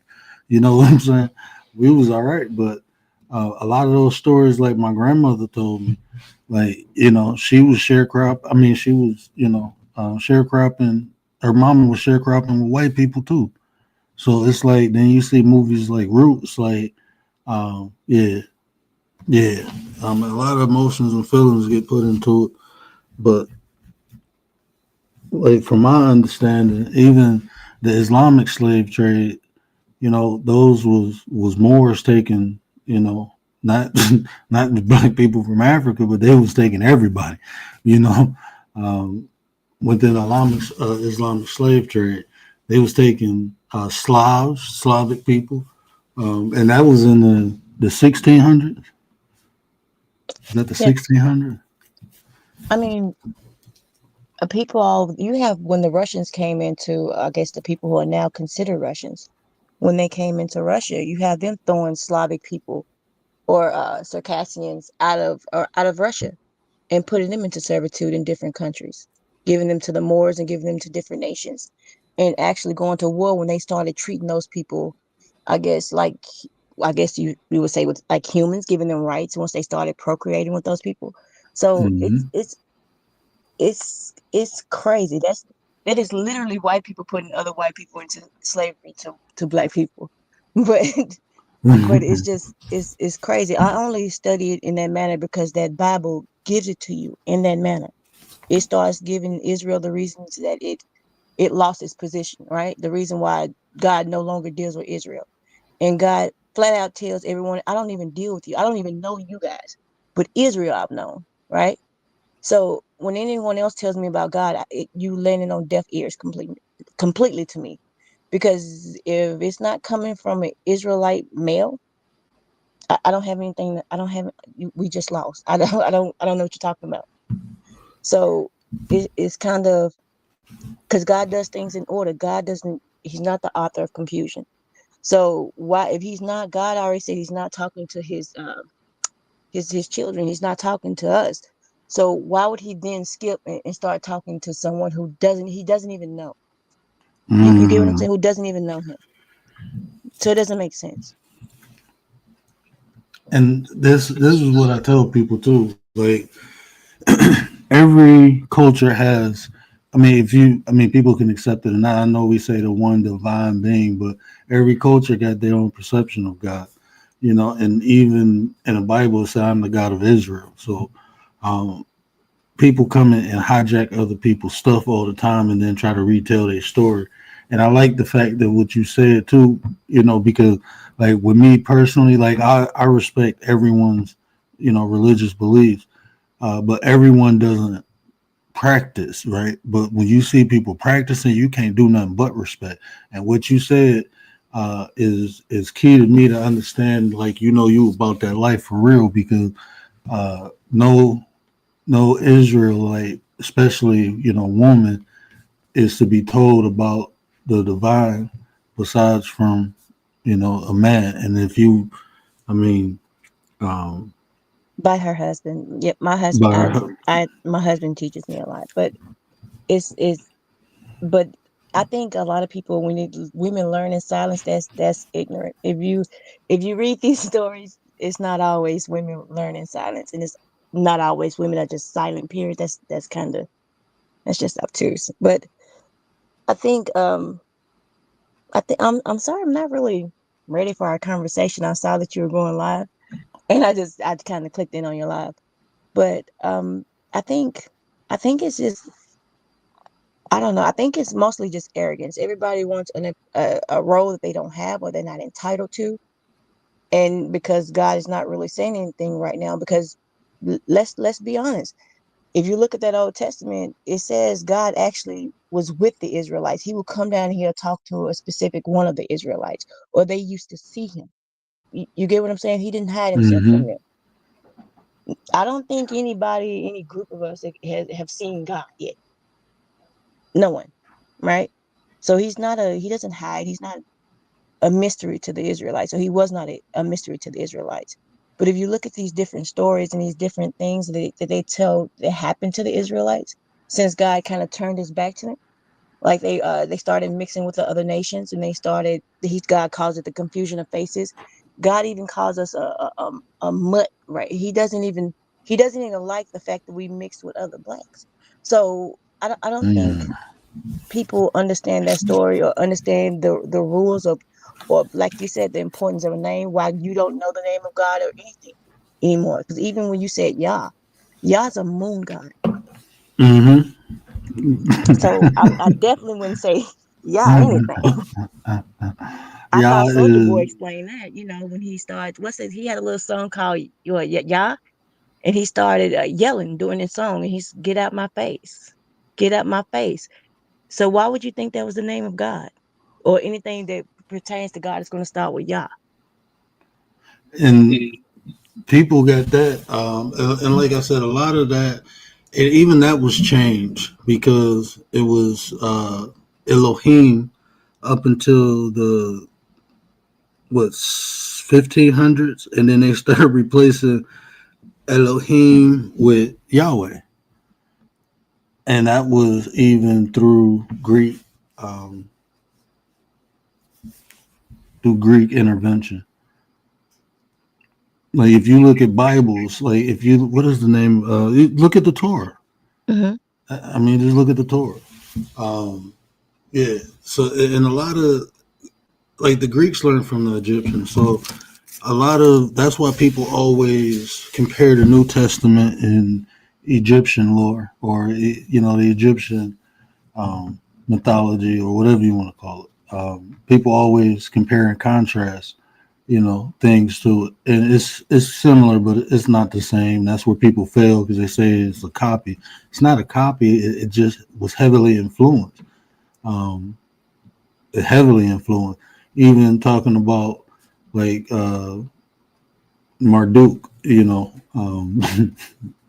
You know what I'm saying? We was all right. But a lot of those stories, like my grandmother told me, like, she was sharecrop. I mean, she was, sharecropping. Her mama was sharecropping with white people too. So it's like then you see movies like Roots, like yeah, yeah. A lot of emotions and feelings get put into it, but like from my understanding, even the Islamic slave trade, those was Moors taking, not not the black people from Africa, but they was taking everybody, you know, um, within Islamic slave trade, they was taking Slavic people. And that was in the 1600s. Is that the Yeah, 1600s? I mean, People all you have when the Russians came into, I guess the people who are now considered Russians, when they came into Russia, you have them throwing Slavic people or Circassians out of Russia and putting them into servitude in different countries, giving them to the Moors and giving them to different nations, and actually going to war when they started treating those people, I guess I guess you would say with like humans, giving them rights once they started procreating with those people. So Hmm. it's crazy. That is literally white people putting other white people into slavery to black people. But but it's just it's crazy. I only study it in that manner because that Bible gives it to you in that manner. It starts giving Israel the reasons that it lost its position, right? The reason why God no longer deals with Israel. And God flat out tells everyone, I don't even deal with you. I don't even know you guys. But Israel I've known, right? So when anyone else tells me about God, you landing on deaf ears completely to me. Because if it's not coming from an Israelite male, I don't have anything. I don't have. We just lost. I don't know what you're talking about. So it's kind of because God does things in order. God doesn't. He's not the author of confusion. So why, if he's not, God already said he's not talking to his children. He's not talking to us. So why would he then skip and start talking to someone who he doesn't even know? You get what I'm Mm. saying? Who doesn't even know him? So it doesn't make sense. And this is what I tell people too. Like every culture has. I mean, I mean, people can accept it or not. I know we say the one divine being, but every culture got their own perception of God. You know, and even in the Bible, it says, "I'm the God of Israel." So, um, people come in and hijack other people's stuff all the time and then try to retell their story. And I like the fact that what you said too, you know, because like with me personally, like I respect everyone's, you know, religious beliefs, but everyone doesn't practice, right? But when you see people practicing, you can't do nothing but respect. And what you said is key to me to understand, like, you know, you about that life for real, because no Israelite, especially, you know, woman, is to be told about the divine besides from, you know, a man. And if you, I mean, um, By her husband. Yep, my husband. by her, My husband teaches me a lot, but it's but I think a lot of people when women learn in silence, that's ignorant. If you read these stories, it's not always women learn in silence, and it's not always women are just silent. Period. That's kind of that's just obtuse. But I think I'm sorry, I'm not really ready for our conversation. I saw that you were going live, and I kind of clicked in on your live. But I think I think it's just I don't know. I think it's mostly just arrogance. Everybody wants a role that they don't have or they're not entitled to, and because God is not really saying anything right now. Because let's be honest. If you look at that Old Testament, it says God actually was with the Israelites. He would come down here talk to a specific one of the Israelites, or they used to see him. You get what I'm saying? He didn't hide himself from mm-hmm, them. I don't think anybody, any group of us have seen God yet. No one, right? So he doesn't hide. He's not a mystery to the Israelites. So he was not a mystery to the Israelites. But if you look at these different stories and these different things that they tell that happened to the Israelites, since God kind of turned his back to them, like they started mixing with the other nations, and they started. God calls it the confusion of faces. God even calls us a mutt, right? He doesn't even like the fact that we mixed with other blacks. So I don't think mm, people understand that story or understand the rules of, or like you said, the importance of a name, why you don't know the name of God or anything anymore. Because even when you said Yah's a moon god. mm-hmm. So I definitely wouldn't say Yah anything. I Yeah, thought Soldier Boy is explained that, when he started, he had a little song called Yah, and he started yelling during his song, and he's get out my face, get out my face. So why would you think that was the name of God, or anything that pertains to God is going to start with Yah? and people got that, and like I said, a lot of that And even that was changed because it was Elohim up until the what 1500s, and then they started replacing Elohim with Yahweh, and that was even um, through Greek intervention. Like if you look at Bibles, like if you what is the name? Look at the Torah. Mm-hmm. I mean, just look at the Torah. Yeah. So and a lot of like the Greeks learned from the Egyptians. So a lot of that's why people always compare the New Testament and Egyptian lore, or the Egyptian mythology, or whatever you want to call it. People always compare and contrast, things to it, and it's similar, but it's not the same. That's where people fail because they say it's a copy. It's not a copy. It just was heavily influenced. Um, heavily influenced. Even talking about like Marduk,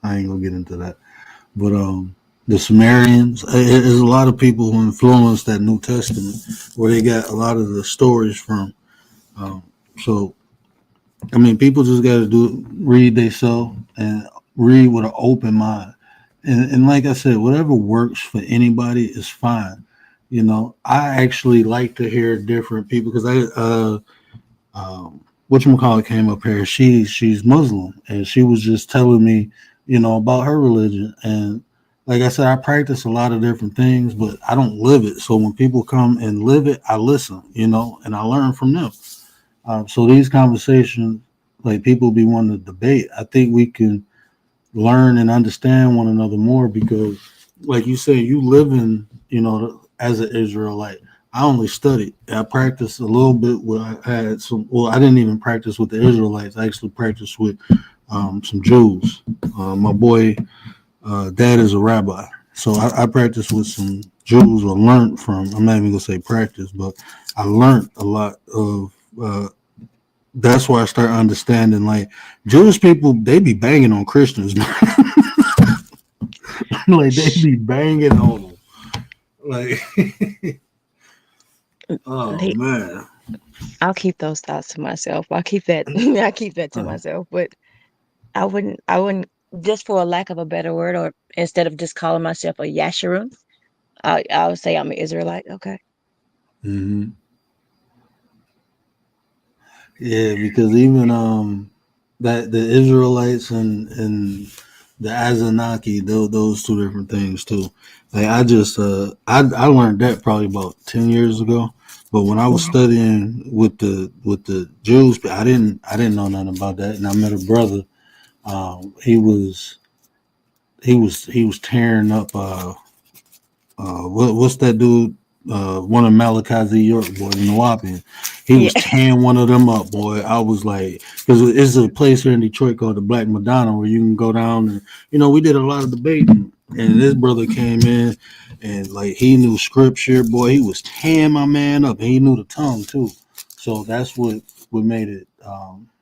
I ain't gonna get into that, but the Sumerians, there's a lot of people who influenced that New Testament, where they got a lot of the stories from. Um, so, I mean, people just got to read themselves and read with an open mind, and like I said, whatever works for anybody is fine. I actually like to hear different people because whatchamacallit came up here. She's Muslim, and she was just telling me, about her religion. And like I said, I practice a lot of different things, but I don't live it. So when people come and live it, I listen, and I learn from them. So these conversations, like people be wanting to debate, I think we can learn and understand one another more because, like you said, you live in, as an Israelite. I only studied. I practiced a little bit with. I had some. Well, I didn't even practice with the Israelites. I actually practiced with some Jews. My boy, dad is a rabbi, so I practiced with some Jews or learned from. I'm not even gonna say practice, but I learned a lot of. That's why I start understanding like Jewish people. They be banging on Christians, like they be banging on them. Like, oh They, man. I'll keep those thoughts to myself. I'll keep that. I keep that to myself. But I wouldn't, just for a lack of a better word, or instead of just calling myself a Yasharun, I would say I'm an Israelite. Okay. Mm-hmm. Yeah, because even that the Israelites and the Azahnaki, those two different things too. Like I just I learned that probably about 10 years ago. But when I was Mhm. studying with the Jews, I didn't know nothing about that. And I met a brother. He was tearing up what's that dude? One of Malachi Z. York boys, Nawapian. He Yeah. was tearing one of them up, boy. I was like, because it's a place here in Detroit called the Black Madonna where you can go down and we did a lot of debating. And this brother came in and like he knew scripture, boy. He was tearing my man up, and he knew the tongue too. So that's what made it. Because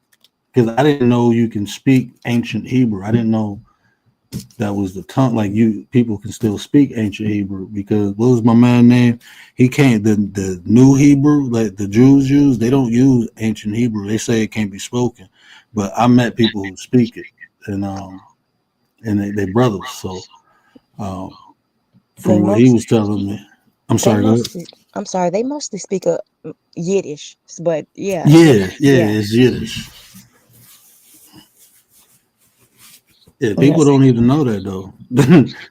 I didn't know you can speak ancient Hebrew. I didn't know that was the tongue. Like people can still speak ancient Hebrew because what was my man name? He can't. The new Hebrew, like the Jews use, they don't use ancient Hebrew. They say it can't be spoken. But I met people who speak it, and they brothers. So um, They from what he most was telling me, I'm they sorry. Go ahead. mostly I'm sorry, they mostly speak a Yiddish, but yeah, Yeah, yeah, yeah. it's Yiddish. Yeah, And people that's don't even know that though.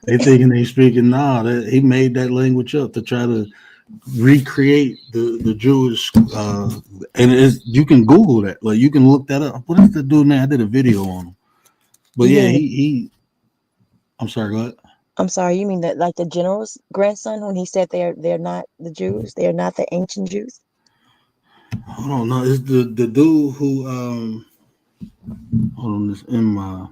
They thinking they speaking. Nah, he made that language up to try to recreate the Jewish and you can Google that, like you can look that up. What is the dude name? I did a video on him, but you yeah, mean the he I'm sorry, go ahead. I'm sorry, you mean that like the general's grandson when he said they're not the Jews, they're not the ancient Jews? Hold on, no, it's the dude who hold on, it's in my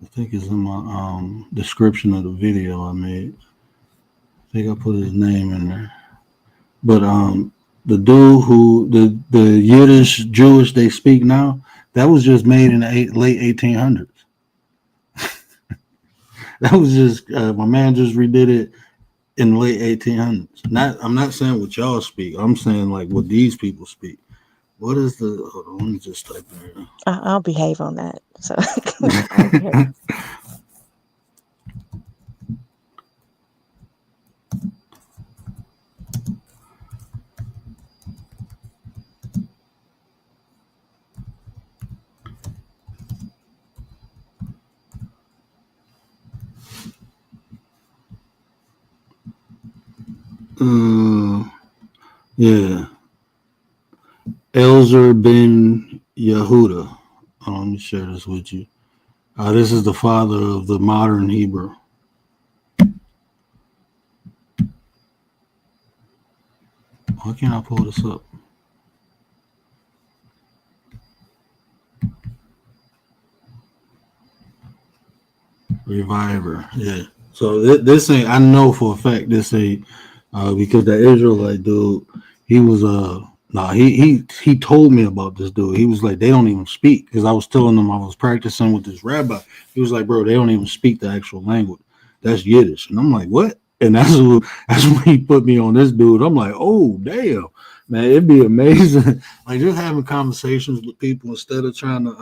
I think it's in my description of the video I made. I think I put his name in there. But the dude who the Yiddish Jewish they speak now, that was just made in the late 1800s. That was just my man just redid it in the late 1800s. I'm not saying what y'all speak. I'm saying like what these people speak. What is the? Hold on, let me just type in. I'll behave on that. So I'll behave. Yeah, Elzer ben Yehuda. Let me share this with you. This is the father of the modern Hebrew. Why can't I pull this up? Reviver. Yeah. So this ain't. I know for a fact this ain't because the Israelite dude, he was nah, he told me about this dude. He was like, they don't even speak because I was telling them I was practicing with this rabbi. He was like, bro, they don't even speak the actual language. That's Yiddish, and I'm like, what? And that's when he put me on this dude. I'm like, oh damn, man, it'd be amazing, like just having conversations with people instead of trying to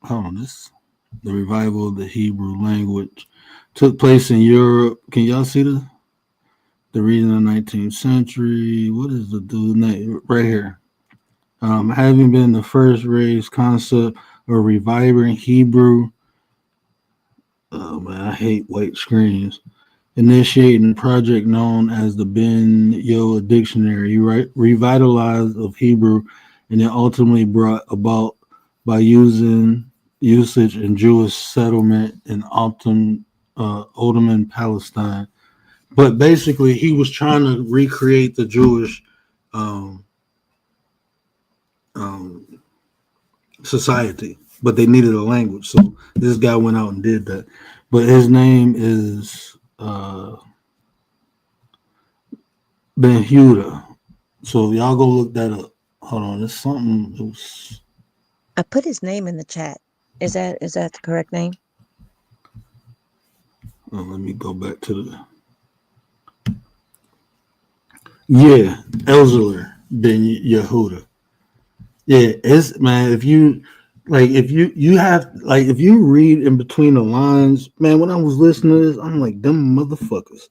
hold on this. The revival of the Hebrew language took place in Europe. Can y'all see the reason in the 19th century? What is the dude name right here? Having been the first raised concept of reviving Hebrew. Oh man, I hate white screens. Initiating a project known as the Ben Yo Dictionary, revitalized of Hebrew, and then ultimately brought about by using usage in Jewish settlement in Ottoman Palestine. But basically, he was trying to recreate the Jewish um, um, society, but they needed a language. So this guy went out and did that. But his name is Ben Huda. So y'all go look that up. Hold on, there's something. It was. I put his name in the chat. Is that the correct name? Let me go back to the. Yeah, Elzeler Ben Yehuda. Yeah, it's man. If you like, if you have like, if you read in between the lines, man. When I was listening to this, I'm like, them motherfuckers.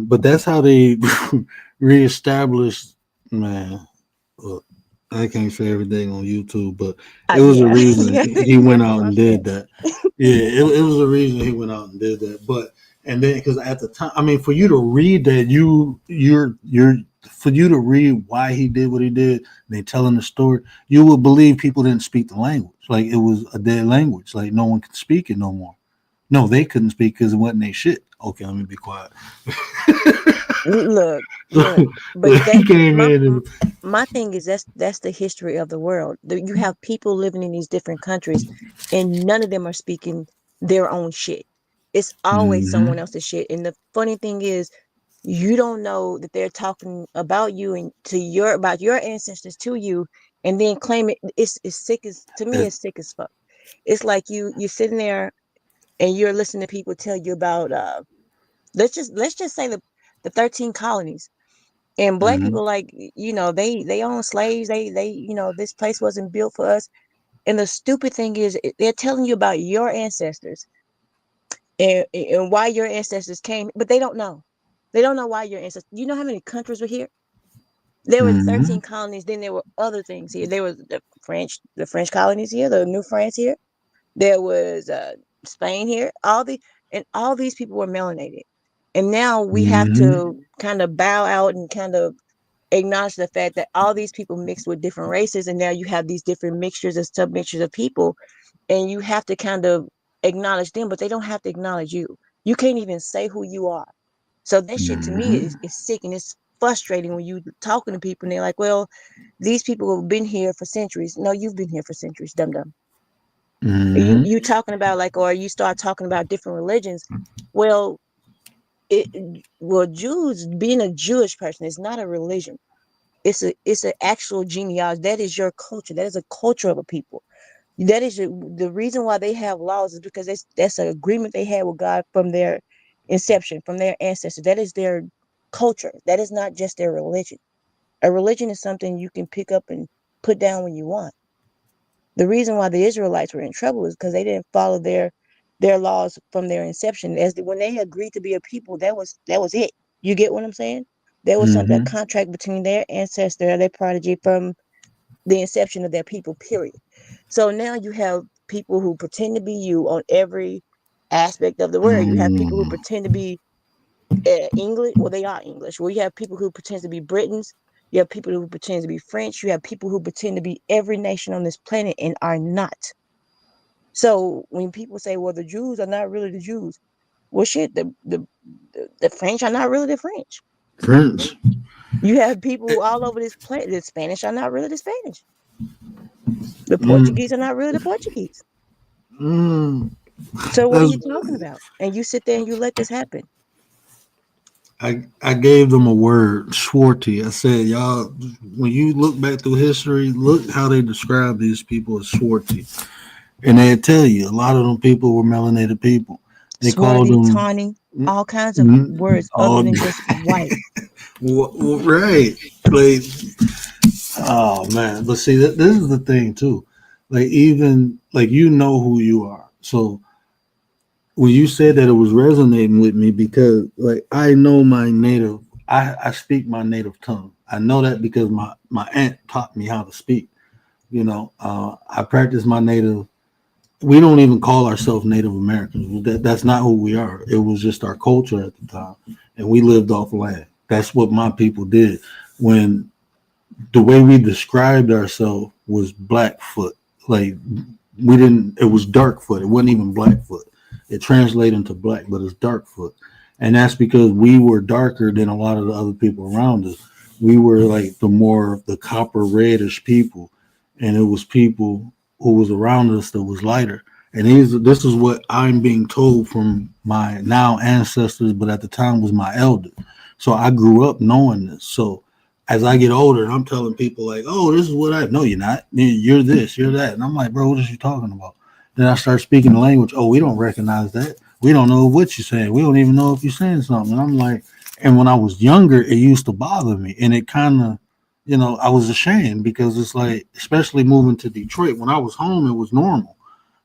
But that's how they reestablished, man. Look, I can't say everything on YouTube, but it was a Yeah, reason yeah. he You went have to out and watch did that. that. Yeah, it was a reason he went out and did that. But and then because at the time, I mean, for you to read that, you're for you to read why he did what he did, and they telling the story, you would believe people didn't speak the language, like it was a dead language, like no one could speak it no more. No, they couldn't speak because it wasn't they shit. Okay, let me be quiet. Look, look. So, But he that came in and my thing is that's the history of the world. You have people living in these different countries, and none of them are speaking their own shit. It's always someone mhm, else's shit. And the funny thing is, you don't know that they're talking about you and to your about your ancestors to you, and then claim it. It's sick as to me. it, It's sick as fuck. It's like you're sitting there and you're listening to people tell you about let's just say the 13 colonies, and black mhm, people like they own slaves. They this place wasn't built for us. And the stupid thing is they're telling you about your ancestors and why your ancestors came, but they don't know why your ancestors. You know how many countries were here? There were the 13 mhm, colonies. Then there were other things here. There was the French colonies here, the New France here. There was Spain here. All these people were melanated, and now we have mhm, to kind of bow out and kind of acknowledge the fact that all these people mixed with different races, and now you have these different mixtures and submixtures of people, and you have to kind of acknowledge them, but they don't have to acknowledge you. You can't even say who you are. So that shit to me mhm, is sick, and it's frustrating when you talking to people and they're like, well, these people have been here for centuries. No, you've been here for centuries, dum dum. mhm, You talking about like, or you start talking about different religions. Well, it well, Jews being a Jewish person is not a religion. It's an actual genealogy. That is your culture. That is a culture of a people. That is the reason why they have laws is because that's an agreement they had with God from their inception, from their ancestors. That is their culture. That is not just their religion. A religion is something you can pick up and put down when you want. The reason why the Israelites were in trouble is because they didn't follow their laws from their inception. When they agreed to be a people, that was it. You get what I'm saying? There was something, a Mm-hmm. contract between their ancestor, their prodigy, from the inception of their people, period. So now you have people who pretend to be you on every aspect of the word. You have people who Mm. pretend to be English. Well, they are English. Well, you have people who pretend to be Britons. You have people who pretend to be French. You have people who pretend to be every nation on this planet and are not. So when people say, well, the Jews are not really the Jews, well, shit, the French are not really the French. French. You have people all over this planet. The Spanish are not really the Spanish. The Mm. Portuguese are not really the Portuguese. Mm. So what are That's, you talking about? And you sit there and you let this happen. I gave them a word, Swarty. I said, y'all, when you look back through history, look how they describe these people as Swarty. And they tell you a lot of them people were melanated people. They called Swarthy, them tawny, all kinds of words other all than just white. right. Like, oh man, but see, this is the thing too. Like, even like you know who you are. So when you said that, it was resonating with me because like I know my native. I speak my native tongue. I know that because my aunt taught me how to speak. I practice my native. We don't even call ourselves Native Americans. That's not who we are. It was just our culture at the time, and we lived off land. That's what my people did. When the way we described ourselves was Blackfoot. Like we didn't. It was Darkfoot. It wasn't even Blackfoot. It translated into black, but it's Darkfoot, and that's because we were darker than a lot of the other people around us. We were like the copper reddish people, and it was people who was around us that was lighter. And this is what I'm being told from my now ancestors, but at the time was my elders. So I grew up knowing this. So as I get older, I'm telling people like, "Oh, this is what I." No, you're not. You're this. You're that. And I'm like, "Bro, what is you talking about?" Then I start speaking the language. Oh, we don't recognize that. We don't know what you're saying. We don't even know if you're saying something. And I'm like, and when I was younger, it used to bother me, and it kind of, I was ashamed because it's like, especially moving to Detroit. When I was home, it was normal.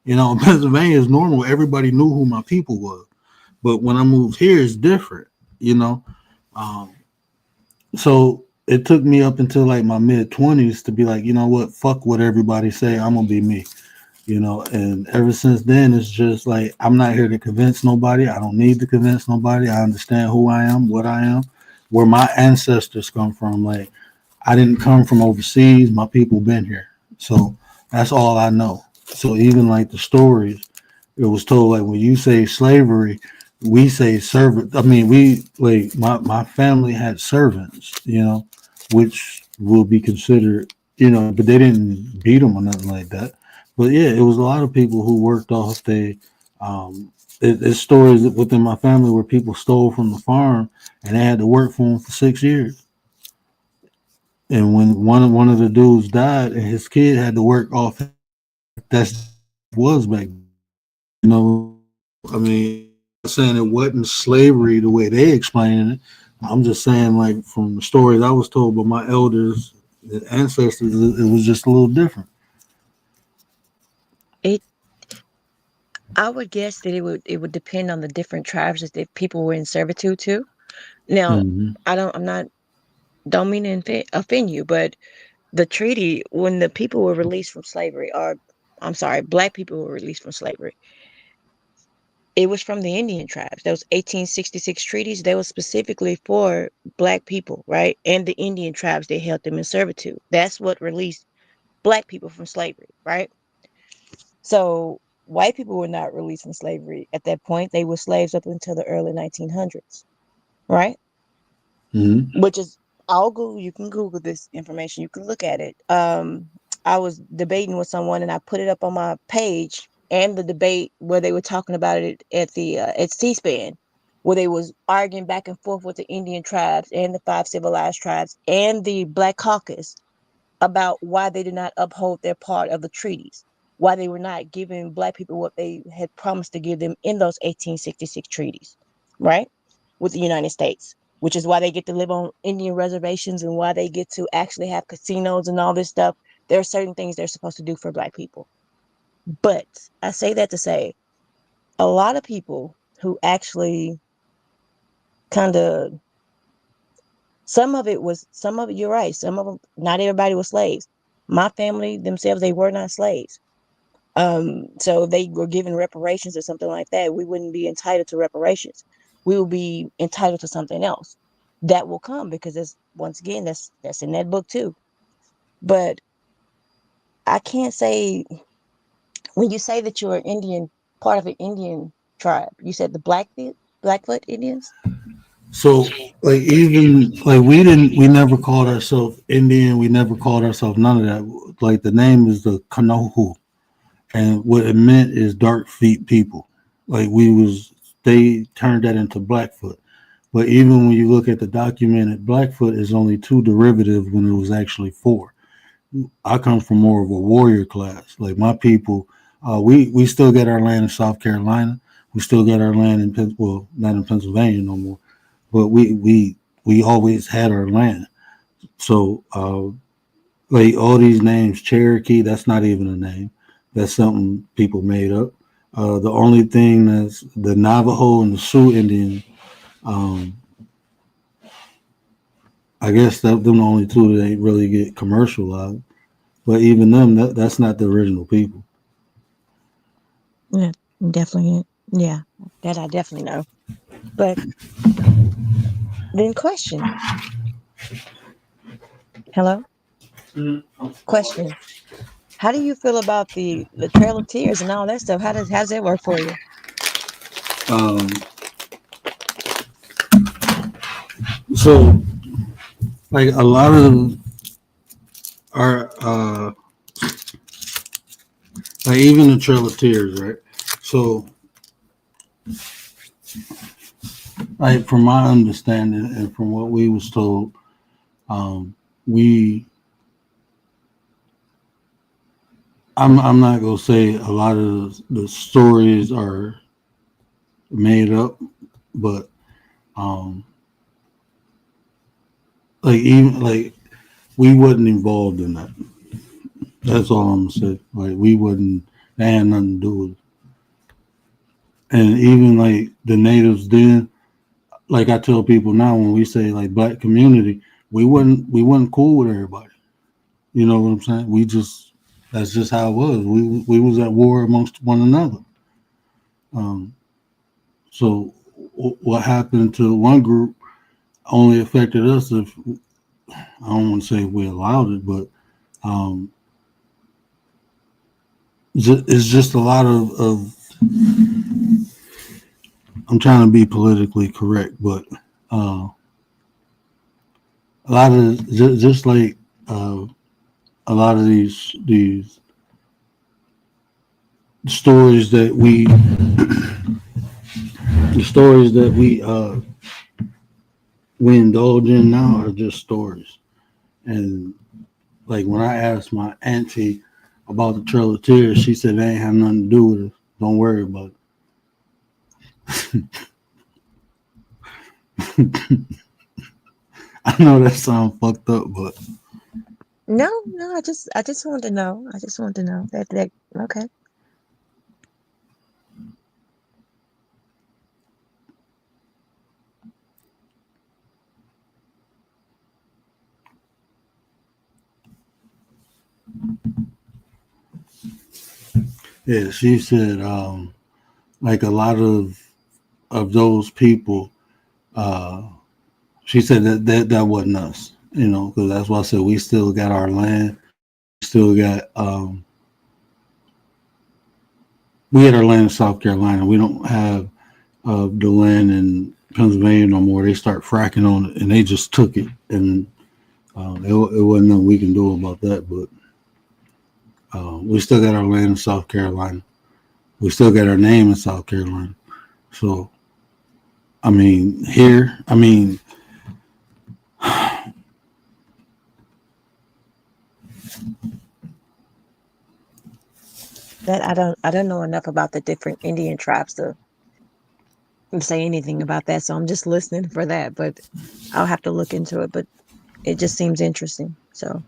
Pennsylvania is normal. Everybody knew who my people was. But when I moved here, it's different. You know. Um, so it took me up until like my mid 20s to be like, you know what, fuck what everybody say. I'm gonna be me. And ever since then, it's just like I'm not here to convince nobody. I don't need to convince nobody. I understand who I am, what I am, where my ancestors come from. Like I didn't come from overseas. My people been here, so that's all I know. So even like the stories, it was told like when you say slavery, we say servant. I mean, we like my family had servants, which will be considered, but they didn't beat them or nothing like that. But yeah, it was a lot of people who worked off they. There's stories within my family where people stole from the farm and they had to work for them for 6 years. And when one of the dudes died and his kid had to work off, that's was back then. I mean, I'm not saying it wasn't slavery the way they explained it. I'm just saying, like from the stories I was told by my elders, the ancestors, it was just a little different. It I would guess that it would depend on the different tribes that the people were in servitude to. Now, Mm-hmm. I'm not don't mean to offend you, but the treaty when the people were released from slavery, or I'm sorry, black people were released from slavery, it was from the Indian tribes. Those 1866 treaties, they were specifically for black people, right? And the Indian tribes, they held them in servitude. That's what released black people from slavery, right? So white people were not released from slavery at that point. They were slaves up until the early 1900s, right? Mm-hmm. Which is all Google. You can Google this information. You can look at it. I was debating with someone, and I put it up on my page, and the debate where they were talking about it at the at C-SPAN, where they was arguing back and forth with the Indian tribes and the five civilized tribes and the Black Caucus about why they did not uphold their part of the treaties. why they were not giving Black people what they had promised to give them in those 1866 treaties, right, with the United States, which is why they get to live on Indian reservations and why they get to actually have casinos and all this stuff. There are certain things they're supposed to do for Black people. But I say that to say a lot of people who actually kind of, some of it, you're right. Some of them, not everybody was slaves. My family themselves, they were not slaves. So they were given reparations or something like that. We wouldn't be entitled to reparations. We will be entitled to something else that will come, because once again, that's in that book too. But I can't say, when you say that you're an Indian, part of an Indian tribe, you said the Blackfoot Indians. So like even like we never called ourselves Indian. We never called ourselves none of that. Like the name is the Kanohu, and what it meant is dark feet people. Like they turned that into Blackfoot. But even when you look at the documented, Blackfoot is only two derivative when it was actually four. I come from more of a warrior class. Like my people, we still get our land in South Carolina. We still get our land in well, not in Pennsylvania no more, but we always had our land. So like all these names, Cherokee, that's not even a name. That's something people made up. The only thing that's the Navajo and the Sioux Indian, um, I guess that them the only two that ain't really get commercialized. But even them, that's not the original people. Yeah, definitely. Yeah, that I definitely know. But then question, hello, question. How do you feel about the Trail of Tears and all that stuff? How does that work for you? Um, so like a lot of our like even the Trail of Tears, right? So like from my understanding and from what we was told, we I'm not gonna say a lot of the stories are made up, but um like even like we wasn't involved in that. That's all I'm gonna say. Like we wasn't, that had nothing to do with it. And even like the natives then, like I tell people now when we say like black community, we wasn't cool with everybody. You know what I'm saying? We just that's just how it was. We was at war amongst one another. Um, so what happened to one group only affected us if I don't want to say we allowed it, but um, it's just a lot of I'm trying to be politically correct, but uh, a lot of just like uh, a lot of these stories that we indulge in now are just stories. And like when I asked my auntie about the Trail of Tears, she said they ain't have nothing to do with it. Don't worry about it. I know that sounds fucked up, but No, no, I just want to know. I just want to know that okay. yeah, she said like a lot of those people. Uh, she said that wasn't us, you know, because that's why I said we still got our land, still got we had our land in South Carolina. We don't have the land in Pennsylvania no more. They start fracking on it, and they just took it, and it wasn't nothing we can do about that. But we still got our land in South Carolina. We still got our name in South Carolina. So I mean, here, I mean, That I don't know enough about the different Indian tribes to say anything about that. So I'm just listening for that. But I'll have to look into it. But it just seems interesting. So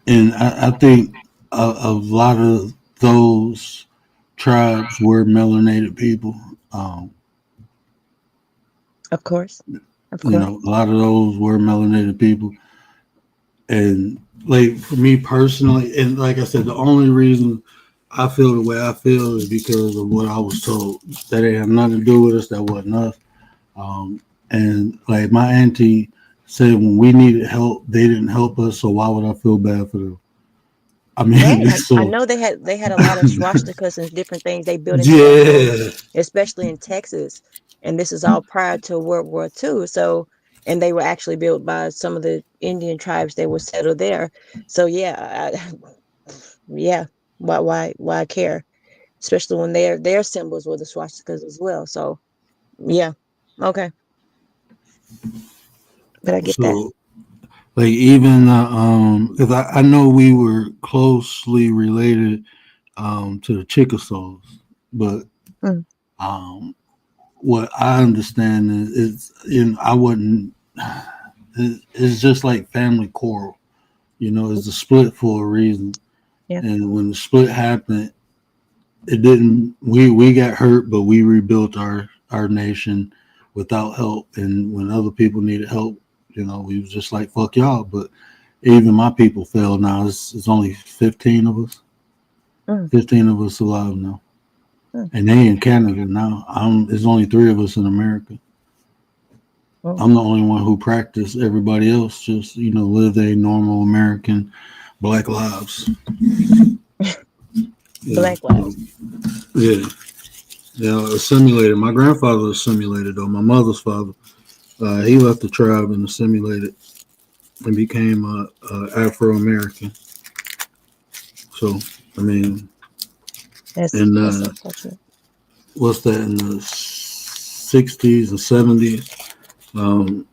And I think a lot of those tribes were melanated people. Um, of course, of you course. know, a lot of those were melanated people. And like for me personally, and like I said, the only reason I feel the way I feel is because of what I was told. That ain't have nothing to do with us. That wasn't us. And like my auntie said, when we needed help, they didn't help us. So why would I feel bad for them? I mean, Right. I so know they had a lot of swastikas and different things they built into their homes, yeah, especially in Texas. And this is all prior to World War II. So, and they were actually built by some of the Indian tribes that were settled there. So yeah, yeah. Why care? Especially when their symbols were the swastikas as well. So yeah, okay, but I get that. so like even because I know we were closely related to the Chickasaws, but Mm, um what I understand is you know I wouldn't. It's just like family quarrel. You know, it's a split for a reason. yeah. And when the split happened, it didn't. We got hurt, but we rebuilt our nation without help. And when other people needed help, you know, we was just like fuck y'all. But even my people failed now. It's only 15 of us. Mm, 15 of us alive now, mm, and they in Canada now. There's only three of us in America. mm. I'm the only one who practice. Everybody else just you know live a normal American black lives. Yeah, Black lives. yeah, yeah. Assimilated. My grandfather assimilated though. My mother's father, he left the tribe and assimilated and became Afro American. So I mean, and That's unfortunate. what's that in the '60s and '70s? Um,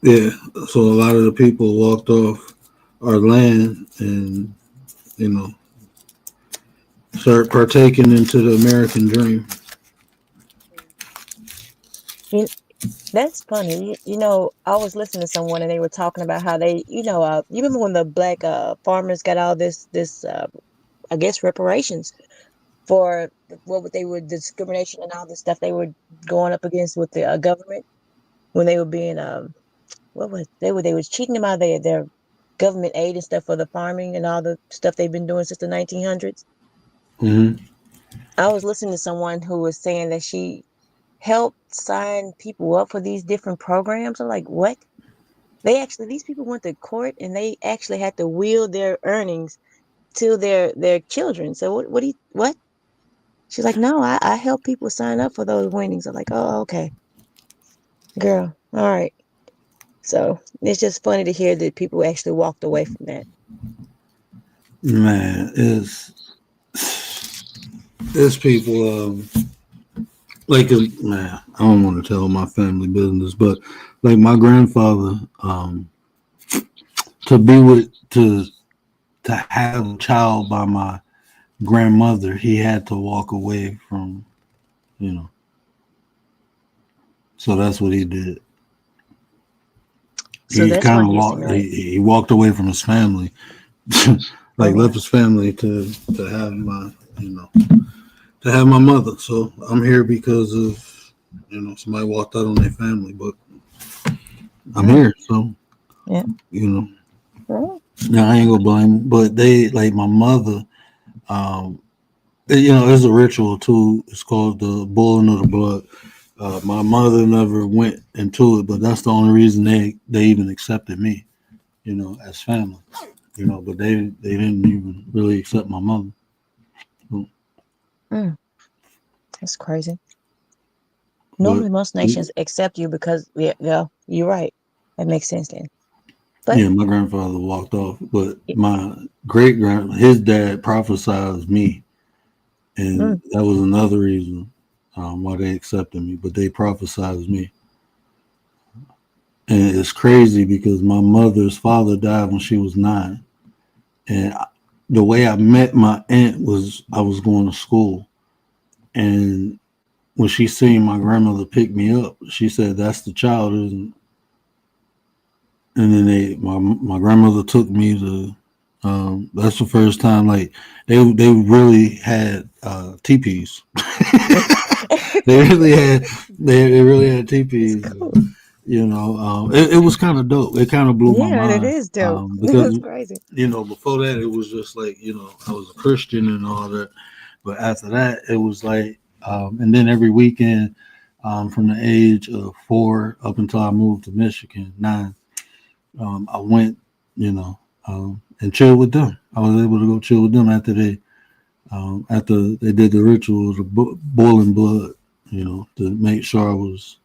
yeah. So a lot of the people walked off our land and you know start partaking into the American dream. You, that's funny. I was listening to someone and they were talking about how you remember when the black farmers got all this I guess reparations for what they were discrimination and all this stuff they were going up against with the government when they were being what was they was cheating them out of their government aid and stuff for the farming and all the stuff they've been doing since the 1900s. Hmm. I was listening to someone who was saying that she helped sign people up for these different programs. I'm like, what? These people went to court and they actually had to will their earnings to their children. So what? She's like, no, I help people sign up for those winnings. I'm like, oh, okay, girl, all right. So it's just funny to hear that people actually walked away from that. Man, it's people like man. I don't want to tell my family business, but like my grandfather, to be with to have a child by my grandmother, he had to walk away from you know. So that's what he did. So He that's why kind of he walked. assimilated. He walked away from his family, Oh like left wow. his family to have my you know to have my mother. So I'm here because of somebody walked out on their family, but I'm Mm, here. So yeah. you know, Mm, now I ain't gonna blame them, but they like my mother. Um, it's a ritual too. It's called the boiling of the blood. My mother never went into it, but that's the only reason they even accepted me, as family. But they didn't even really accept my mother. So, mm, that's crazy. but Normally, most nations accept you because, yeah, you're right. That makes sense then. But yeah, my grandfather walked off, but my great his dad prophesied me, and mm, that was another reason why they accepted me. But they prophesied me, and it's crazy because my mother's father died when she was 9, and the way I met my aunt was I was going to school, and when she seen my grandmother pick me up, she said, "That's the child." And then my grandmother took me to. That's the first time like they really had teepees. they really had they really had It's teepees. cool. It was kind of dope. It kind of blew my Yeah, that mind is dope. because That's crazy. before that it was just like I was a Christian and all that, but after that it was like and then every weekend from the age of 4 up until I moved to Michigan 9, I went and chilled with them. I was able to go chill with them after they did the rituals of boiling blood, to make sure I was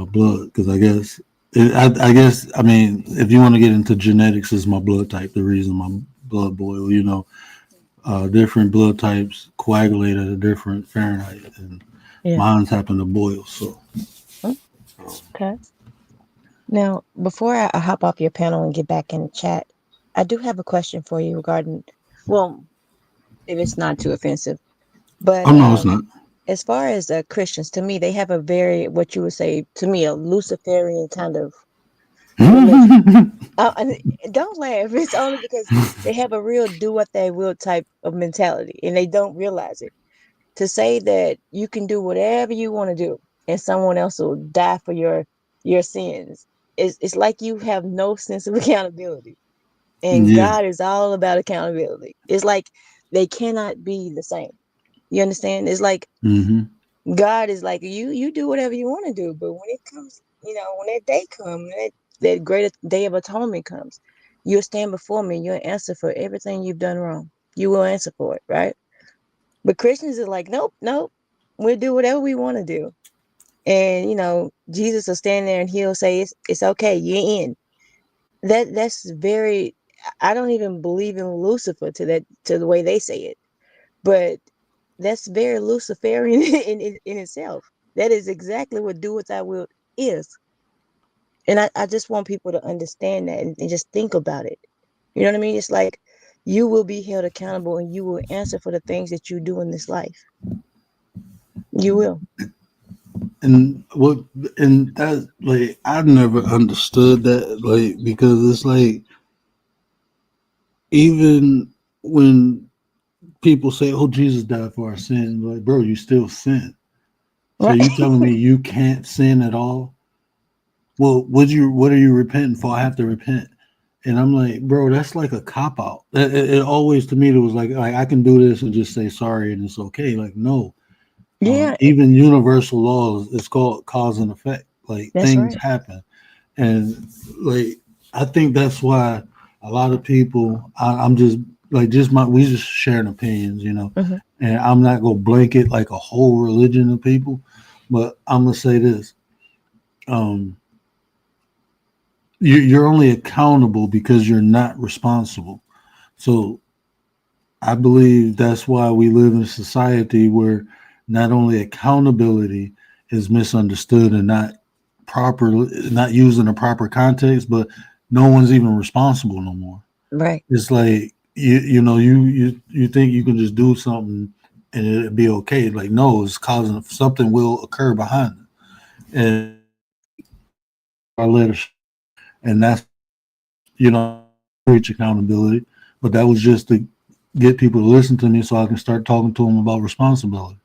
blood, because I mean, if you want to get into genetics, is my blood type the reason my blood boil? Different blood types coagulate at a different Fahrenheit, and Yeah. mine's happen to boil. So, Mm, okay. Now, before I hop off your panel and get back in the chat, I do have a question for you regarding, well, if it's not too offensive, but oh no, it's not. as far as Christians, to me, they have a very, what you would say, to me, a Luciferian kind of religion. And don't laugh. It's only because they have a real do what they will type of mentality, and they don't realize it. To say that you can do whatever you want to do, and someone else will die for your sins, it's like you have no sense of accountability. And Yeah. God is all about accountability. It's like they cannot be the same. You understand? It's like Hmm. God is like you do whatever you want to do, but when it comes, when that day comes, that great day of atonement comes, you'll stand before me and you'll answer for everything you've done wrong. You will answer for it, right? But Christians are like, nope, nope, we'll do whatever we want to do. And Jesus will stand there and he'll say, it's okay, you're in. That's very, I don't even believe in Lucifer to the way they say it. But that's very Luciferian in itself. That is exactly what do what I will is. And I just want people to understand that and just think about it. You know what I mean? It's like you will be held accountable and you will answer for the things that you do in this life. You will. And what and that like I never understood that, like, because it's like even when people say, "Oh, Jesus died for our sins," like, bro, you still sin. So Right. you telling me you can't sin at all? Well, what are you repenting for? I have to repent. And I'm like, bro, that's like a cop out. It always to me it was like I can do this and just say sorry and it's okay. Like, no, Yeah, even universal laws, it's called cause and effect. Like, that's things right. happen, and like I think that's why a lot of people. I'm just like just my we just sharing opinions, Hmm. and I'm not gonna blanket like a whole religion of people, but I'm gonna say this: um, you're only accountable because you're not responsible. So I believe that's why we live in a society where not only accountability is misunderstood and not used in a proper context, but no one's even responsible no more. Right. It's like you think you can just do something and it'll be okay. Like, no, it's causing something will occur behind it. And our leadership, and that's preach accountability, but that was just to get people to listen to me so I can start talking to them about responsibility.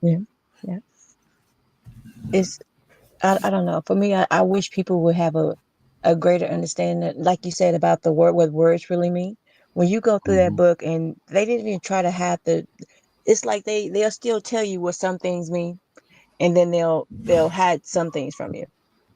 Yeah. Yeah. It's I don't know. For me, I wish people would have a greater understanding, like you said, about the word, what words really mean. When you go through that Mhm. book and they didn't even try to hide it's like they'll still tell you what some things mean, and then they'll hide some things from you.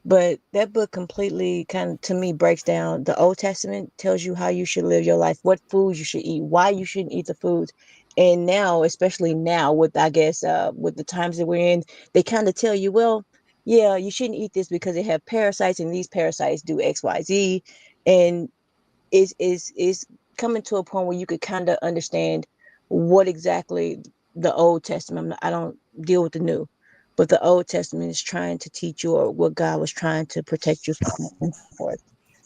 But that book completely kind of, to me, breaks down the Old Testament, tells you how you should live your life, what foods you should eat, why you shouldn't eat the foods. And now, especially now with, I guess, with the times that we're in, they kind of tell you, well, yeah, you shouldn't eat this because they have parasites and these parasites do XYZ. And is coming to a point where you could kind of understand what exactly the Old Testament. I don't deal with the New, but the Old Testament is trying to teach you, or what God was trying to protect you from, and so forth.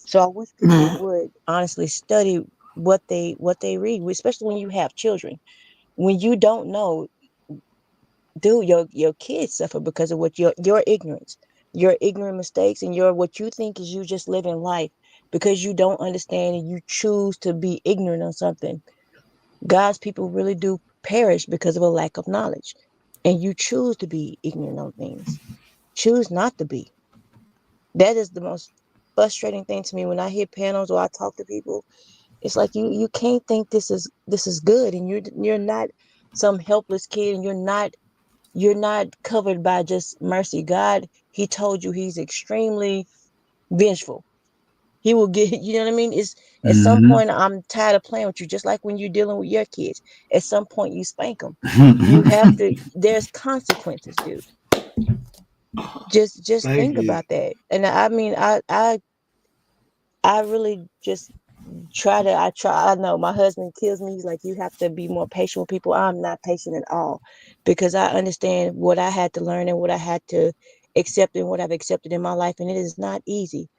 So I wish people Man, would honestly study. what they read, especially when you have children. When you don't know, dude, your kids suffer because of what your ignorance, your ignorant mistakes, and your what you think is you just living life because you don't understand and you choose to be ignorant on something. God's people really do perish because of a lack of knowledge. And you choose to be ignorant on things. Choose not to be. That is the most frustrating thing to me when I hear panels or I talk to people. It's like you can't think this is good, and you're not some helpless kid, and you're not covered by just mercy. God, He told you He's extremely vengeful. He will get, you know what I mean? It's at some Mm-hmm. point I'm tired of playing with you, just like when you're dealing with your kids. At some point you spank them. You have to. There's consequences, dude. Just Thank think you. about that. And I mean, I really just I know my husband kills me. He's like, you have to be more patient with people. I'm not patient at all because I understand what I had to learn and what I had to accept and what I've accepted in my life. And it is not easy,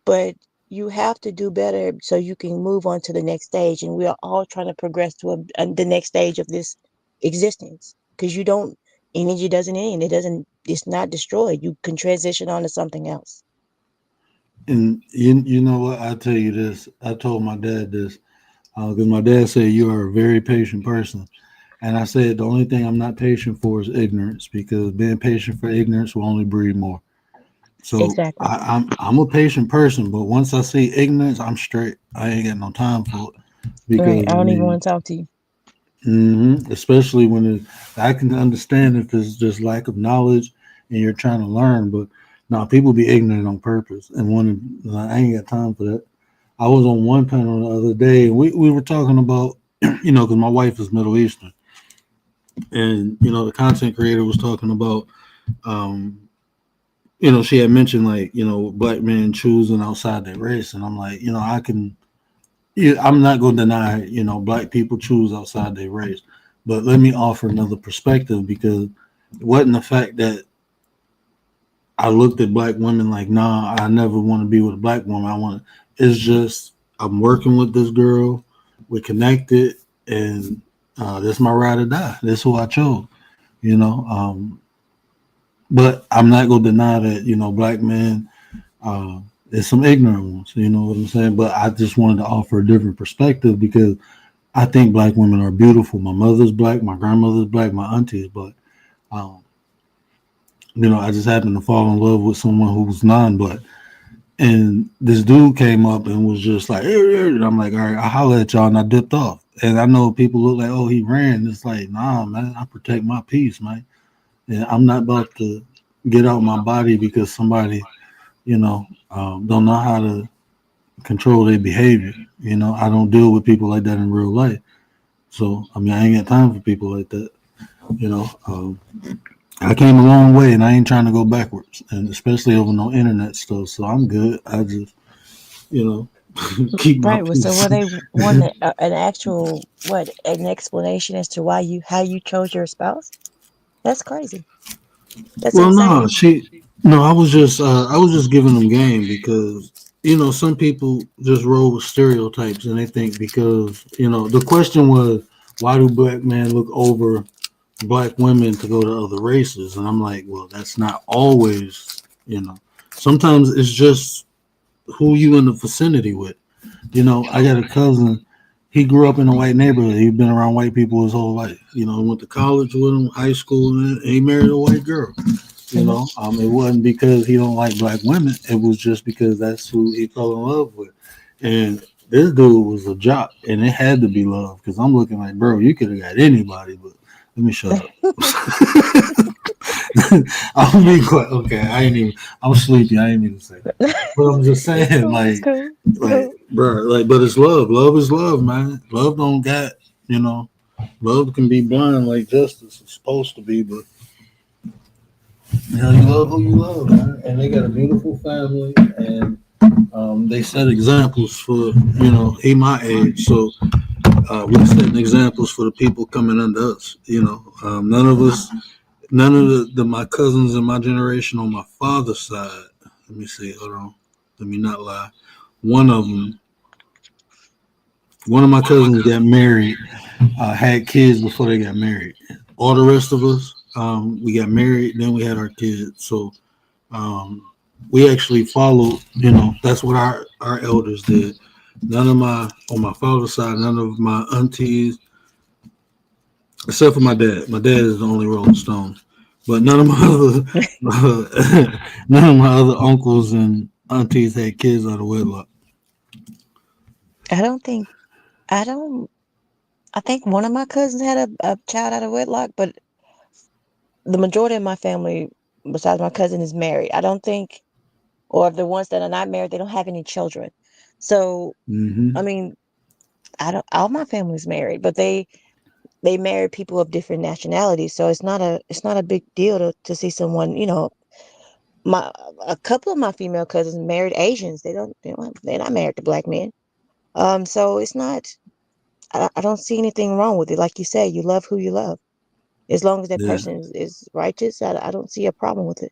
but you have to do better so you can move on to the next stage. And we are all trying to progress to the next stage of this existence because you don't, energy doesn't end. It's not destroyed. You can transition on to something else. And you know what? I tell you this. I told my dad this because my dad said you are a very patient person, and I said the only thing I'm not patient for is ignorance because being patient for ignorance will only breed more. So Exactly. I'm a patient person, but once I see ignorance, I'm straight. I ain't got no time for it Right. because I I don't even mean, want to talk to you. especially when I can understand if it's just lack of knowledge and you're trying to learn, but now people be ignorant on purpose, and one I ain't got time for that. I was on one panel the other day, and we were talking about, because my wife is Middle Eastern, and the content creator was talking about, um, she had mentioned like, black men choosing outside their race, and I'm like, I can, yeah, I'm not going to deny, black people choose outside their race, but let me offer another perspective because it wasn't the fact that I looked at black women like, nah, I never want to be with a black woman. It's just, I'm working with this girl, we connected, and this is my ride or die. This is who I chose, you know. But I'm not going to deny that, black men, there's some ignorant ones, you know what I'm saying? But I just wanted to offer a different perspective because I think black women are beautiful. My mother's black, my grandmother's black, my auntie's black. Um, I just happened to fall in love with someone who was non-black. And this dude came up and was just like, and I'm like, all right, I'll holler at y'all, and I dipped off. And I know people look like, oh, he ran. It's like, nah, man, I protect my peace, man. And I'm not about to get out my body because somebody, don't know how to control their behavior. I don't deal with people like that in real life. So, I mean, I ain't got time for people like that. You know, um, I came a long way and I ain't trying to go backwards, and especially over no internet stuff. So I'm good. I just, you know, keep my Right. Well, so peace. were they want an actual what an explanation as to why you how you chose your spouse? That's crazy. That's Well, no, insane. no, I was just giving them game because some people just roll with stereotypes and they think because the question was why do black men look over black women to go to other races, and I'm like, well, that's not always, sometimes it's just who you in the vicinity with. I got a cousin. He grew up in a white neighborhood. He'd been around white people his whole life. Went to college with him, high school, and he married a white girl. Hmm. It wasn't because he don't like black women. It was just because that's who he fell in love with. And this dude was a jock, and it had to be love because I'm looking like, bro, you could have got anybody, but let me shut up. I'll be quiet. Okay, I ain't even. I'm sleepy. I ain't even say that. But I'm just It's saying, cool. It's cool. It's like, cool. bro, like, but it's love. Love is love, man. Love don't got, you know, love can be blind like justice is supposed to be, but you love who you love, man. And they got a beautiful family, and they set examples for, he my age, so we're setting examples for the people coming under us. None of the my cousins in my generation on my father's side. Let me see. Hold on. Let me not lie. One of them One of my cousins got married, had kids before they got married. All the rest of us, we got married, then we had our kids. So um, we actually followed. That's what our elders did. None of my on my father's side, none of my aunties, except for my dad. My dad is the only Rolling Stone, but none of my other none of my other uncles and aunties had kids out of wedlock. I don't think I don't. I think one of my cousins had a child out of wedlock, but the majority of my family, besides my cousin, is married. I don't think, or of the ones that are not married, they don't have any children. So, I Hmm. mean, I don't. All my family's married, but they marry people of different nationalities. So it's not a big deal to see someone. My a couple of my female cousins married Asians. They're not married to black men. So it's not. I don't see anything wrong with it. Like you say, you love who you love. As long as that Yeah. person is righteous, I don't see a problem with it.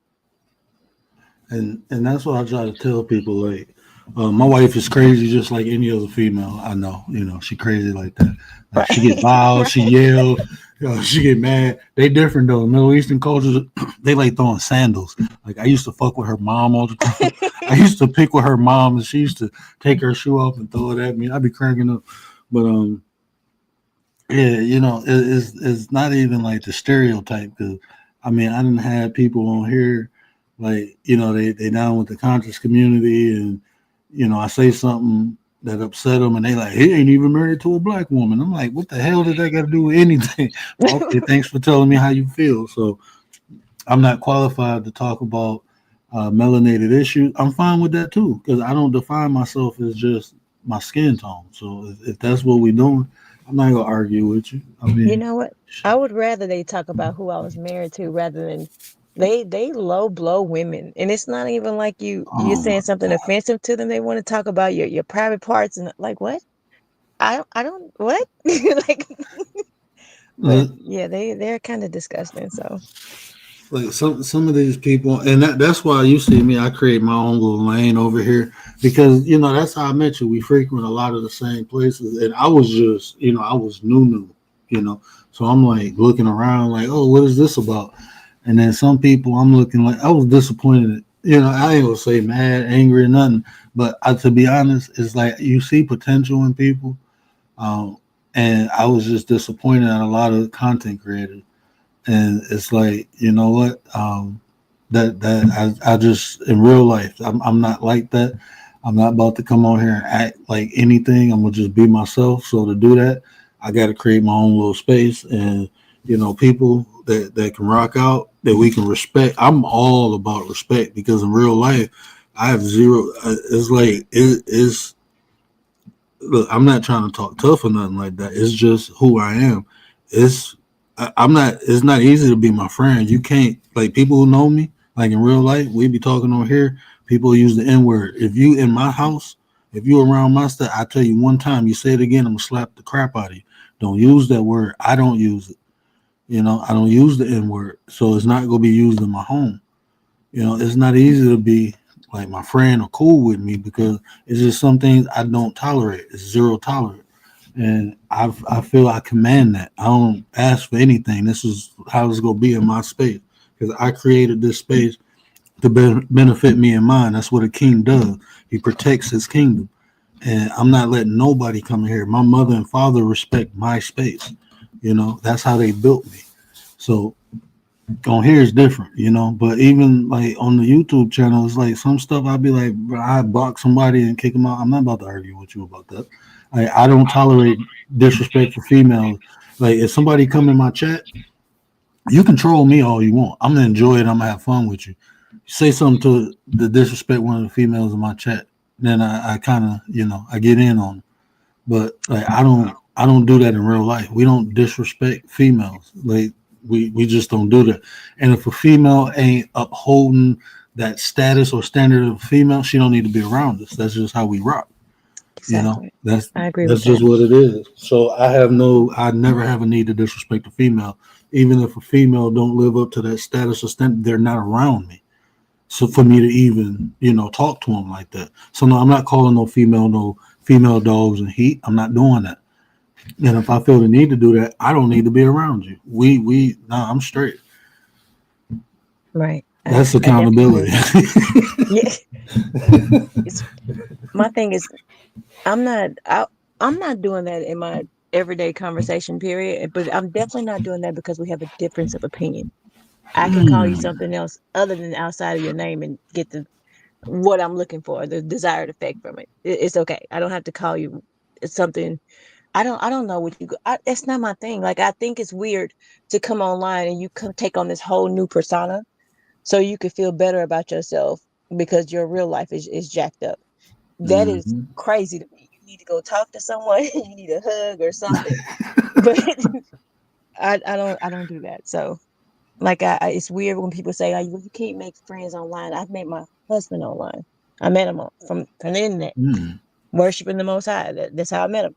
And that's what I try to tell people. Like, my wife is crazy, just like any other female I know. She crazy like that. Like, she get Right. loud, she Right. yell, she get mad. They different though. Middle Eastern cultures, they like throwing sandals. Like, I used to fuck with her mom all the time. I used to pick with her mom, and she used to take her shoe off and throw it at me. I'd be cracking up. But yeah, it's not even like the stereotype, because I mean, I didn't have people on here like, they down with the conscious community, and I say something that upset them, and they like, he ain't even married to a black woman. I'm like, what the hell did that got to do with anything? Okay, thanks for telling me how you feel. So I'm not qualified to talk about melanated issues. I'm fine with that too, because I don't define myself as just my skin tone. So if that's what we're doing, I'm not gonna argue with you. I You mean, know what? I would rather they talk about who I was married to rather than they low blow women. And it's not even like you're oh saying my something god, offensive to them. They want to talk about your private parts and like what? I don't what? Like but look, yeah, they're kind of disgusting. So like some of these people, and that's why you see me. I create my own little lane over here, because that's how I met you. We frequent a lot of the same places, and I was just I was new, so I'm like looking around like, oh, what is this about? And then some people, I'm looking like I was disappointed. I ain't gonna say mad, angry, or nothing, but to be honest, it's like you see potential in people, um, and I was just disappointed at a lot of content creators. And it's like, you know what, that I just in real life, I'm not like that. I'm not about to come on here and act like anything. I'm gonna just be myself. So to do that, I got to create my own little space, and people that can rock out, that we can respect. I'm all about respect, because in real life, I have zero. It's like it is. Look, I'm not trying to talk tough or nothing like that. It's just who I am. I'm not. It's not easy to be my friend. You can't, like, people who know me, like in real life. We be talking on here. People use the N word. If you in my house, if you around my stuff, I tell you one time, you say it again, I'm gonna slap the crap out of you. Don't use that word. I don't use it. I don't use the N word, so it's not gonna be used in my home. It's not easy to be like my friend or cool with me, because it's just some things I don't tolerate. It's zero tolerance. And I feel I command that. I don't ask for anything. This is how it's going to be in my space, because I created this space to benefit me and mine. That's what a king does. He protects his kingdom. And I'm not letting nobody come in here. My mother and father respect my space. That's how they built me. So on here is different, But even like on the YouTube channel, it's like some stuff I'd be like, bro, I block somebody and kick them out. I'm not about to argue with you about that. I don't tolerate disrespect for females. Like, if somebody come in my chat, you can troll me all you want. I'm gonna enjoy it. I'm gonna have fun with you. Say something to the disrespect one of the females in my chat, then I kind of I get in on them. But like, I don't do that in real life. We don't disrespect females. Like, we just don't do that. And if a female ain't upholding that status or standard of a female, she don't need to be around us. That's just how we rock. exactly, That's I agree with that's that. just what it is. So I never have a need to disrespect a female, even if a female don't live up to that status or standard. They're not around me. So for me to even talk to them like that. So no, I'm not calling no female no female dogs in heat. I'm not doing that. And if I feel the need to do that, I don't need to be around you. Nah, I'm straight. Right. That's I definitely accountability. agree. Yeah. It's my thing is I'm not doing that in my everyday conversation period, but I'm definitely not doing that because we have a difference of opinion. I can call you Mm, something else other than outside of your name and get the what I'm looking for, the desired effect from it. It's okay. I don't have to call you something. I don't know what it's not my thing. Like I think it's weird to come online and you come take on this whole new persona so you can feel better about yourself because your real life is jacked up. That is mhm. crazy to me. You need to go talk to someone, you need a hug or something. But I don't do that. So like it's weird when people say, "Oh, you can't make friends online." I've met my husband online. I met him from the internet, Mm. worshiping the Most High. That's how I met him.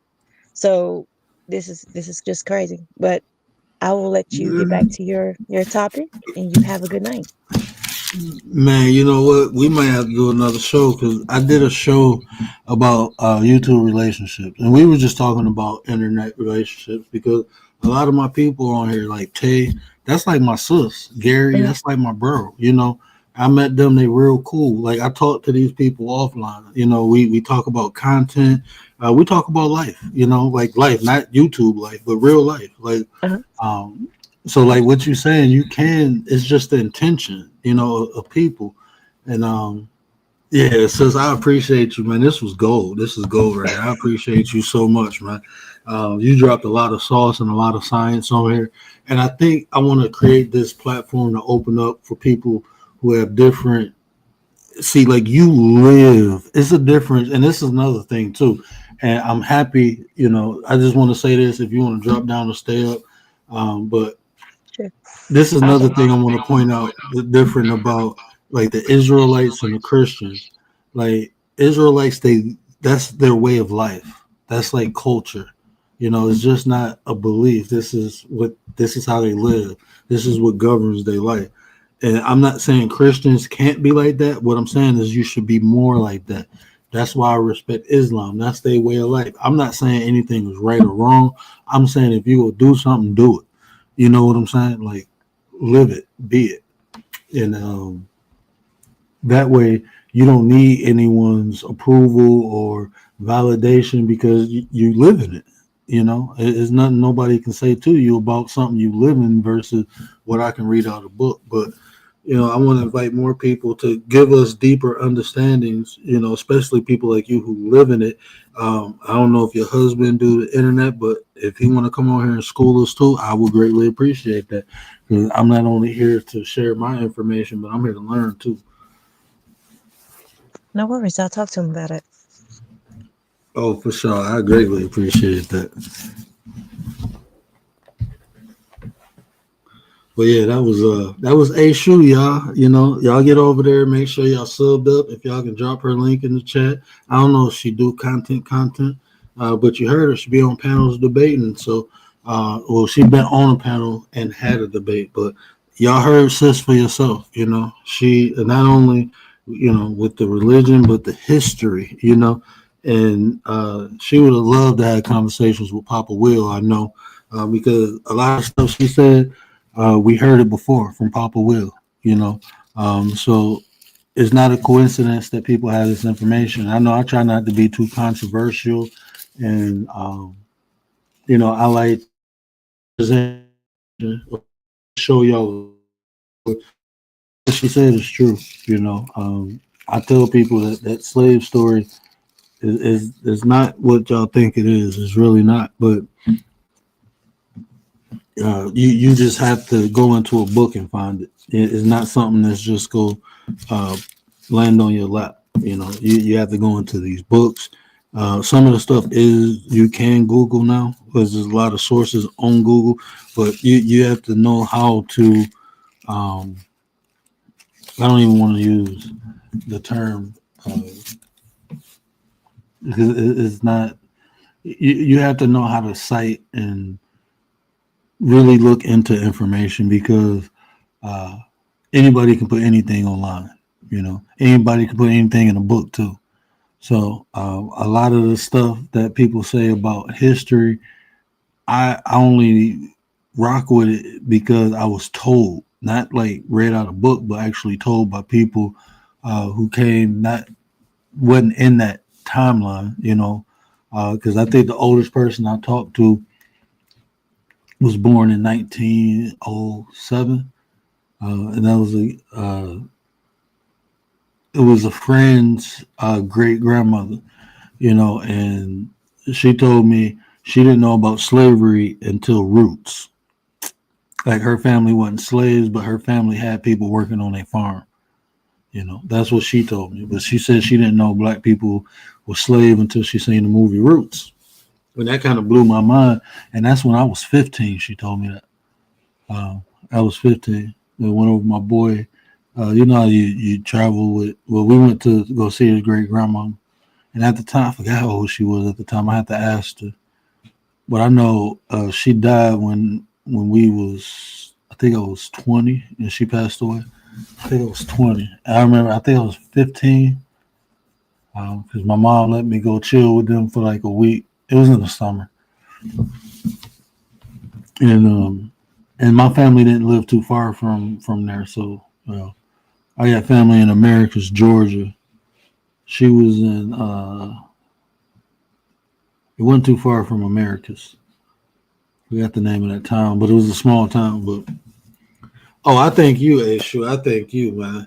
So this is just crazy. But I will let you get back to your topic, and you have a good night. Man, you know what? We might have to do another show because I did a show about YouTube relationships, and we were just talking about internet relationships because a lot of my people on here, like Tay, that's like my sis. Gary, Mhm. that's like my bro. You know, I met them; they real cool. Like I talk to these people offline. You know, we talk about content, we talk about life. You know, like life, not YouTube life, but real life. Like Uh-huh. um, so like what you're saying, you can. It's just the intention, you know, of people. And yeah, it says I appreciate you, man. This was gold. This is gold right here. I appreciate you so much, man. You dropped a lot of sauce and a lot of science on here, and I think I want to create this platform to open up for people who have different. See, like you live, it's a difference, and this is another thing too. And I'm happy, you know. I just want to say this: if you want to drop down or stay up, but Sure. this is I'll another say. thing I want to point out the different about like the Israelites and the Christians. Like Israelites, that's their way of life. That's like culture. You know, it's just not a belief. This is how they live. This is what governs their life. And I'm not saying Christians can't be like that. What I'm saying is you should be more like that. That's why I respect Islam. That's their way of life. I'm not saying anything is right or wrong. I'm saying if you will do something, do it. You know what I'm saying? Like live it, be it. And that way you don't need anyone's approval or validation because you live in it. You know, it's nothing nobody can say to you about something you live in versus what I can read out of a book. But you know, I want to invite more people to give us deeper understandings. You know, especially people like you who live in it. I don't know if your husband do the internet, but if he want to come on here and school us too, I would greatly appreciate that. Because I'm not only here to share my information, but I'm here to learn too. No worries. I'll talk to him about it. Oh, for sure. I greatly appreciate that. But yeah, that was a shoe, y'all. You know, y'all get over there, make sure y'all subbed up. If y'all can drop her link in the chat. I don't know if she do content, but you heard her. She be on panels debating. So, well, she been on a panel and had a debate. But y'all heard sis for yourself. You know, she not only with the religion but the history. You know, and she would have loved to have conversations with Papa Will. I know because a lot of stuff she said we heard it before from Papa Will, you know. So it's not a coincidence that people have this information. I know I try not to be too controversial, and I like to show y'all what she said is true. I tell people that slave story is not what y'all think it is. It's really not, but you just have to go into a book and find it. It's not something that's just go uh, land on your lap. You have to go into these books. Some of the stuff is you can Google now because there's a lot of sources on Google, but you have to know how to. Um, I don't even want to use the term because it's not. You have to know how to cite and really look into information because uh, anybody can put anything online. Anybody can put anything in a book too. So a lot of the stuff that people say about history, I only rock with it because I was told, not like read out a book, but actually told by people who came not wasn't in that timeline, because I think the oldest person I talked to was born in 1907, and that was it was a friend's great grandmother, and she told me she didn't know about slavery until Roots. Like her family wasn't slaves, but her family had people working on a farm. That's what she told me. But she said she didn't know black people were slave until she seen the movie Roots. And that kind of blew my mind. And that's when I was 15. She told me that. I was 15. I went over with my boy. You know how you travel with. Well, we went to go see his great grandma. And at the time, I forgot how old she was at the time. I had to ask her. But I know she died when we was, I think I was 20 and she passed away. I think it was 20. I remember, I think I was 15 because my mom let me go chill with them for like a week. It was in the summer. And my family didn't live too far from there. So, I got family in Americus, Georgia. She was in, it wasn't too far from Americus. We got the name of that town, but it was a small town. But oh, I thank you, Aishu. I thank you, man.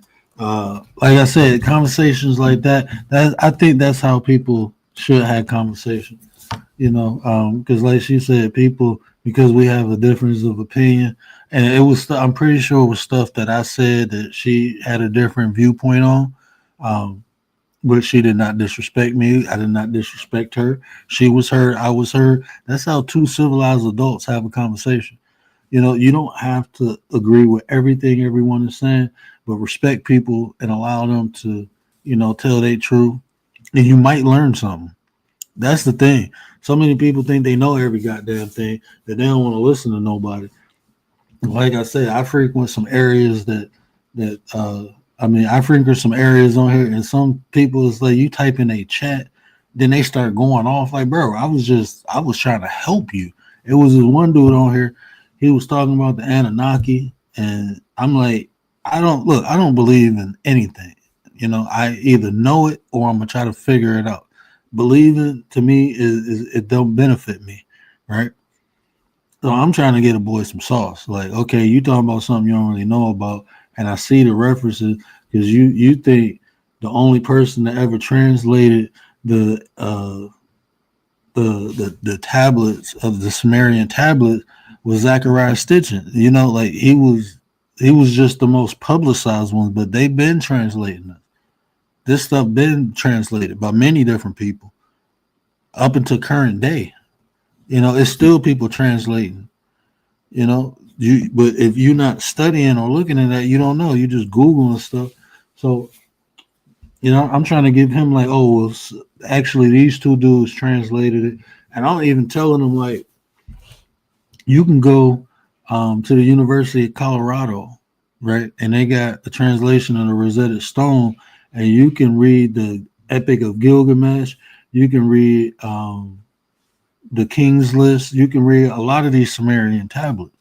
Like I said, conversations like that I think that's how people should have conversations. Because like she said, people because we have a difference of opinion, and it was I'm pretty sure it was stuff that I said that she had a different viewpoint on. Um, but she did not disrespect me. I did not disrespect her. She was her. I was her. That's how two civilized adults have a conversation. You don't have to agree with everything everyone is saying, but respect people and allow them to, tell their truth. And you might learn something. That's the thing. So many people think they know every goddamn thing that they don't want to listen to nobody. Like I said, I frequent some areas I frequent some areas on here, and some people is like you type in a chat, then they start going off like, bro, I was trying to help you. It was this one dude on here, he was talking about the Anunnaki, and I'm like, I don't believe in anything. I either know it or I'm gonna try to figure it out. Believing to me is it don't benefit me, right? So I'm trying to get a boy some sauce. Like, okay, you talking about something you don't really know about, and I see the references because you think the only person that ever translated the the tablets of the Sumerian tablets was Zachariah Stitchin. Like he was just the most publicized one, but they've been translating it. This stuff been translated by many different people up until current day. It's still people translating. But if you're not studying or looking at that, you don't know. You just googling stuff. So I'm trying to give him like, oh, well, actually these two dudes translated it, and I'm even telling them like, you can go to the University of Colorado, right, and they got a translation of the Rosetta Stone, and you can read the Epic of Gilgamesh. You can read the King's List. You can read a lot of these Sumerian tablets.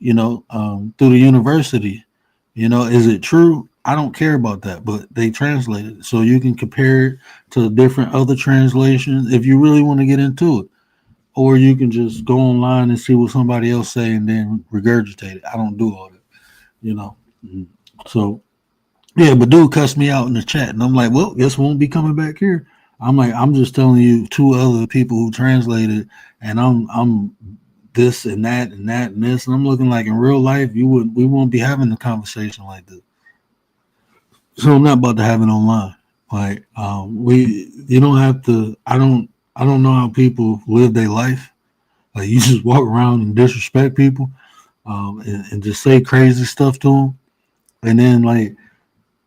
Through the university. Is it true? I don't care about that, but they translated it. So you can compare it to different other translations if you really want to get into it. Or you can just go online and see what somebody else say and then regurgitate it. I don't do all that, you know. So yeah, but dude cussed me out in the chat and I'm like, well, guess we won't be coming back here. I'm like, I'm just telling you two other people who translated and I'm this and that and that and this, and I'm looking like in real life we won't be having a conversation like this. So I'm not about to have it online. Like we you don't have to. I don't know how people live their life. Like you just walk around and disrespect people, and just say crazy stuff to them, and then like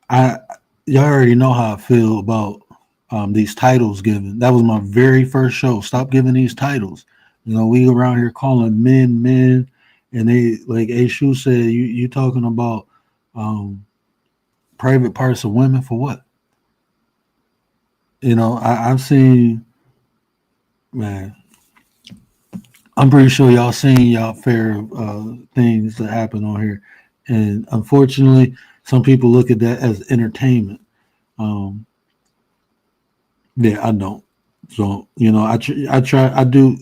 I y'all already know how I feel about these titles given. That was my very first show. Stop giving these titles. We around here calling men, and they like A Shu said, you talking about private parts of women for what? I've seen, man. I'm pretty sure y'all seen y'all fair things that happen on here, and unfortunately, some people look at that as entertainment. Um, yeah, I don't. So I try. I do.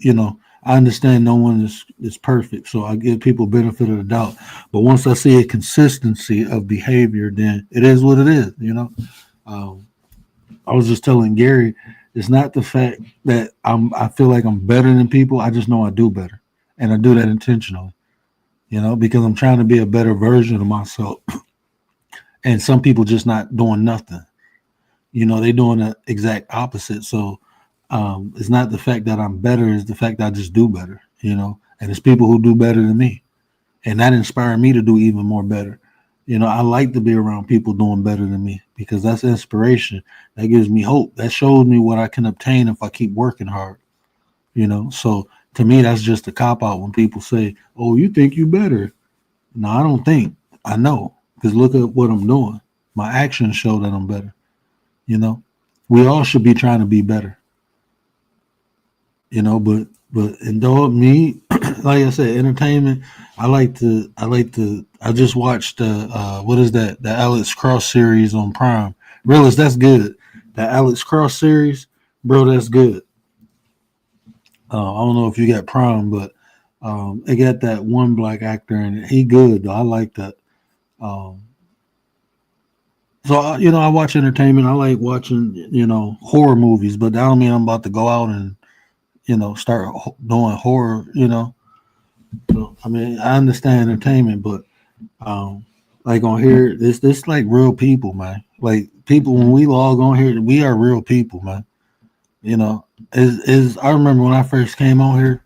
I understand no one is perfect, so I give people benefit of the doubt. But once I see a consistency of behavior, then it is what it is. Um, I was just telling Gary, it's not the fact that I feel like I'm better than people. I just know I do better, and I do that intentionally. Because I'm trying to be a better version of myself, and some people just not doing nothing. They doing the exact opposite. So it's not the fact that I'm better; it's the fact that I just do better. And it's people who do better than me, and that inspired me to do even more better. I like to be around people doing better than me because that's inspiration. That gives me hope. That shows me what I can obtain if I keep working hard. So to me, that's just a cop out when people say, "Oh, you think you better?" No, I don't think. I know because look at what I'm doing. My actions show that I'm better. You know, we all should be trying to be better. But and though me, like I said, entertainment. I just watched what is that? The Alex Cross series on Prime. Realist, that's good. The Alex Cross series, bro, that's good. I don't know if you got Prime, but it got that one black actor in it. He good though. I like that. Um, I watch entertainment. I like watching horror movies, but that don't mean I'm about to go out and start doing horror. So, I mean, I understand entertainment, but like on here, this like real people, man. Like people when we log on here, we are real people, man. Is I remember when I first came on here.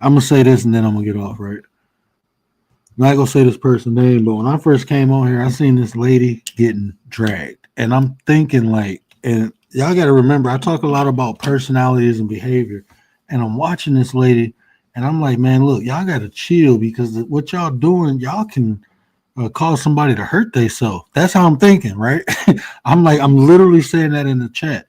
I'm gonna say this and then I'm gonna get off, right? I'm not gonna say this person's name, but when I first came on here, I seen this lady getting dragged, and I'm thinking like, and y'all got to remember, I talk a lot about personalities and behavior, and I'm watching this lady, and I'm like, man, look, y'all got to chill because what y'all doing, y'all can cause somebody to hurt themselves. That's how I'm thinking, right? I'm literally saying that in the chat.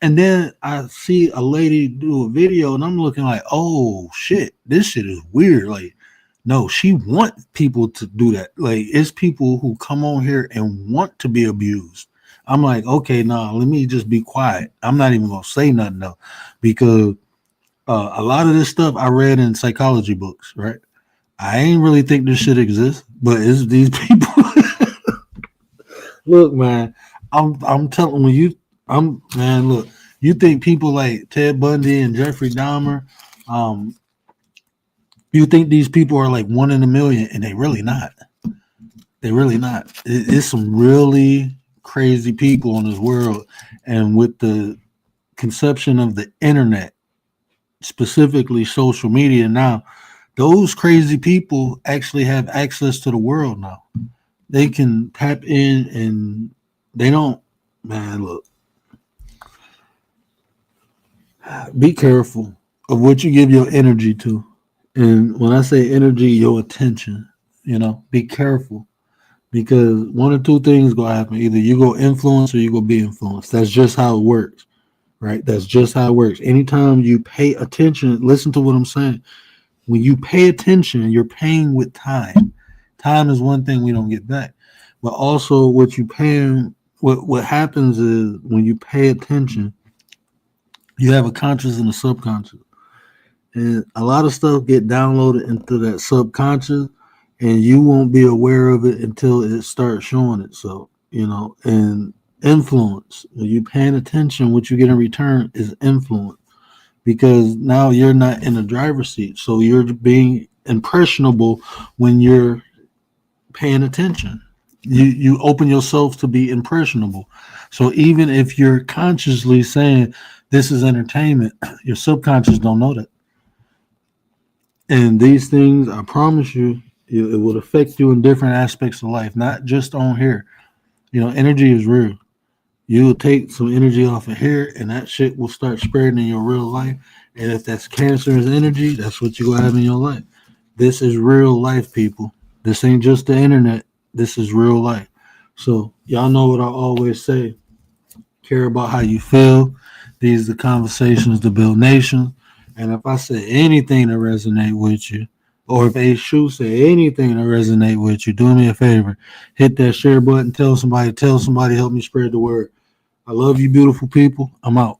And then I see a lady do a video, and I'm looking like, oh shit, this shit is weird. Like, no, she want people to do that. Like, it's people who come on here and want to be abused. I'm like, okay, nah, let me just be quiet. I'm not even gonna say nothing though, because a lot of this stuff I read in psychology books, right? I ain't really think this shit exists, but it's these people. Look, man, I'm telling you, I'm man. Look, you think people like Ted Bundy and Jeffrey Dahmer, um, you think these people are like one in a million, and they really not. They really not. It's some really crazy people in this world, and with the conception of the internet, specifically social media now, those crazy people actually have access to the world now. They can tap in, and they don't. Man, look, be careful of what you give your energy to. And when I say energy, your attention, be careful because one or two things gonna happen. Either you go influence or you go be influenced. That's just how it works, right? That's just how it works. Anytime you pay attention, listen to what I'm saying. When you pay attention, you're paying with time. Time is one thing we don't get back. But also what you paying what happens is when you pay attention, you have a conscious and a subconscious. And a lot of stuff get downloaded into that subconscious and you won't be aware of it until it starts showing itself, and influence. When you paying attention, what you get in return is influence because now you're not in the driver's seat. So you're being impressionable when you're paying attention. You open yourself to be impressionable. So even if you're consciously saying this is entertainment, your subconscious don't know that. And these things, I promise you, it will affect you in different aspects of life, not just on here. Energy is real. You will take some energy off of here, and that shit will start spreading in your real life. And if that's cancerous energy, that's what you're going to have in your life. This is real life, people. This ain't just the internet. This is real life. So, y'all know what I always say. care about how you feel. These are the conversations to build nations. And if I say anything to resonate with you, or if A Shoe say anything to resonate with you, do me a favor. Hit that share button. Tell somebody. Help me spread the word. I love you, beautiful people. I'm out.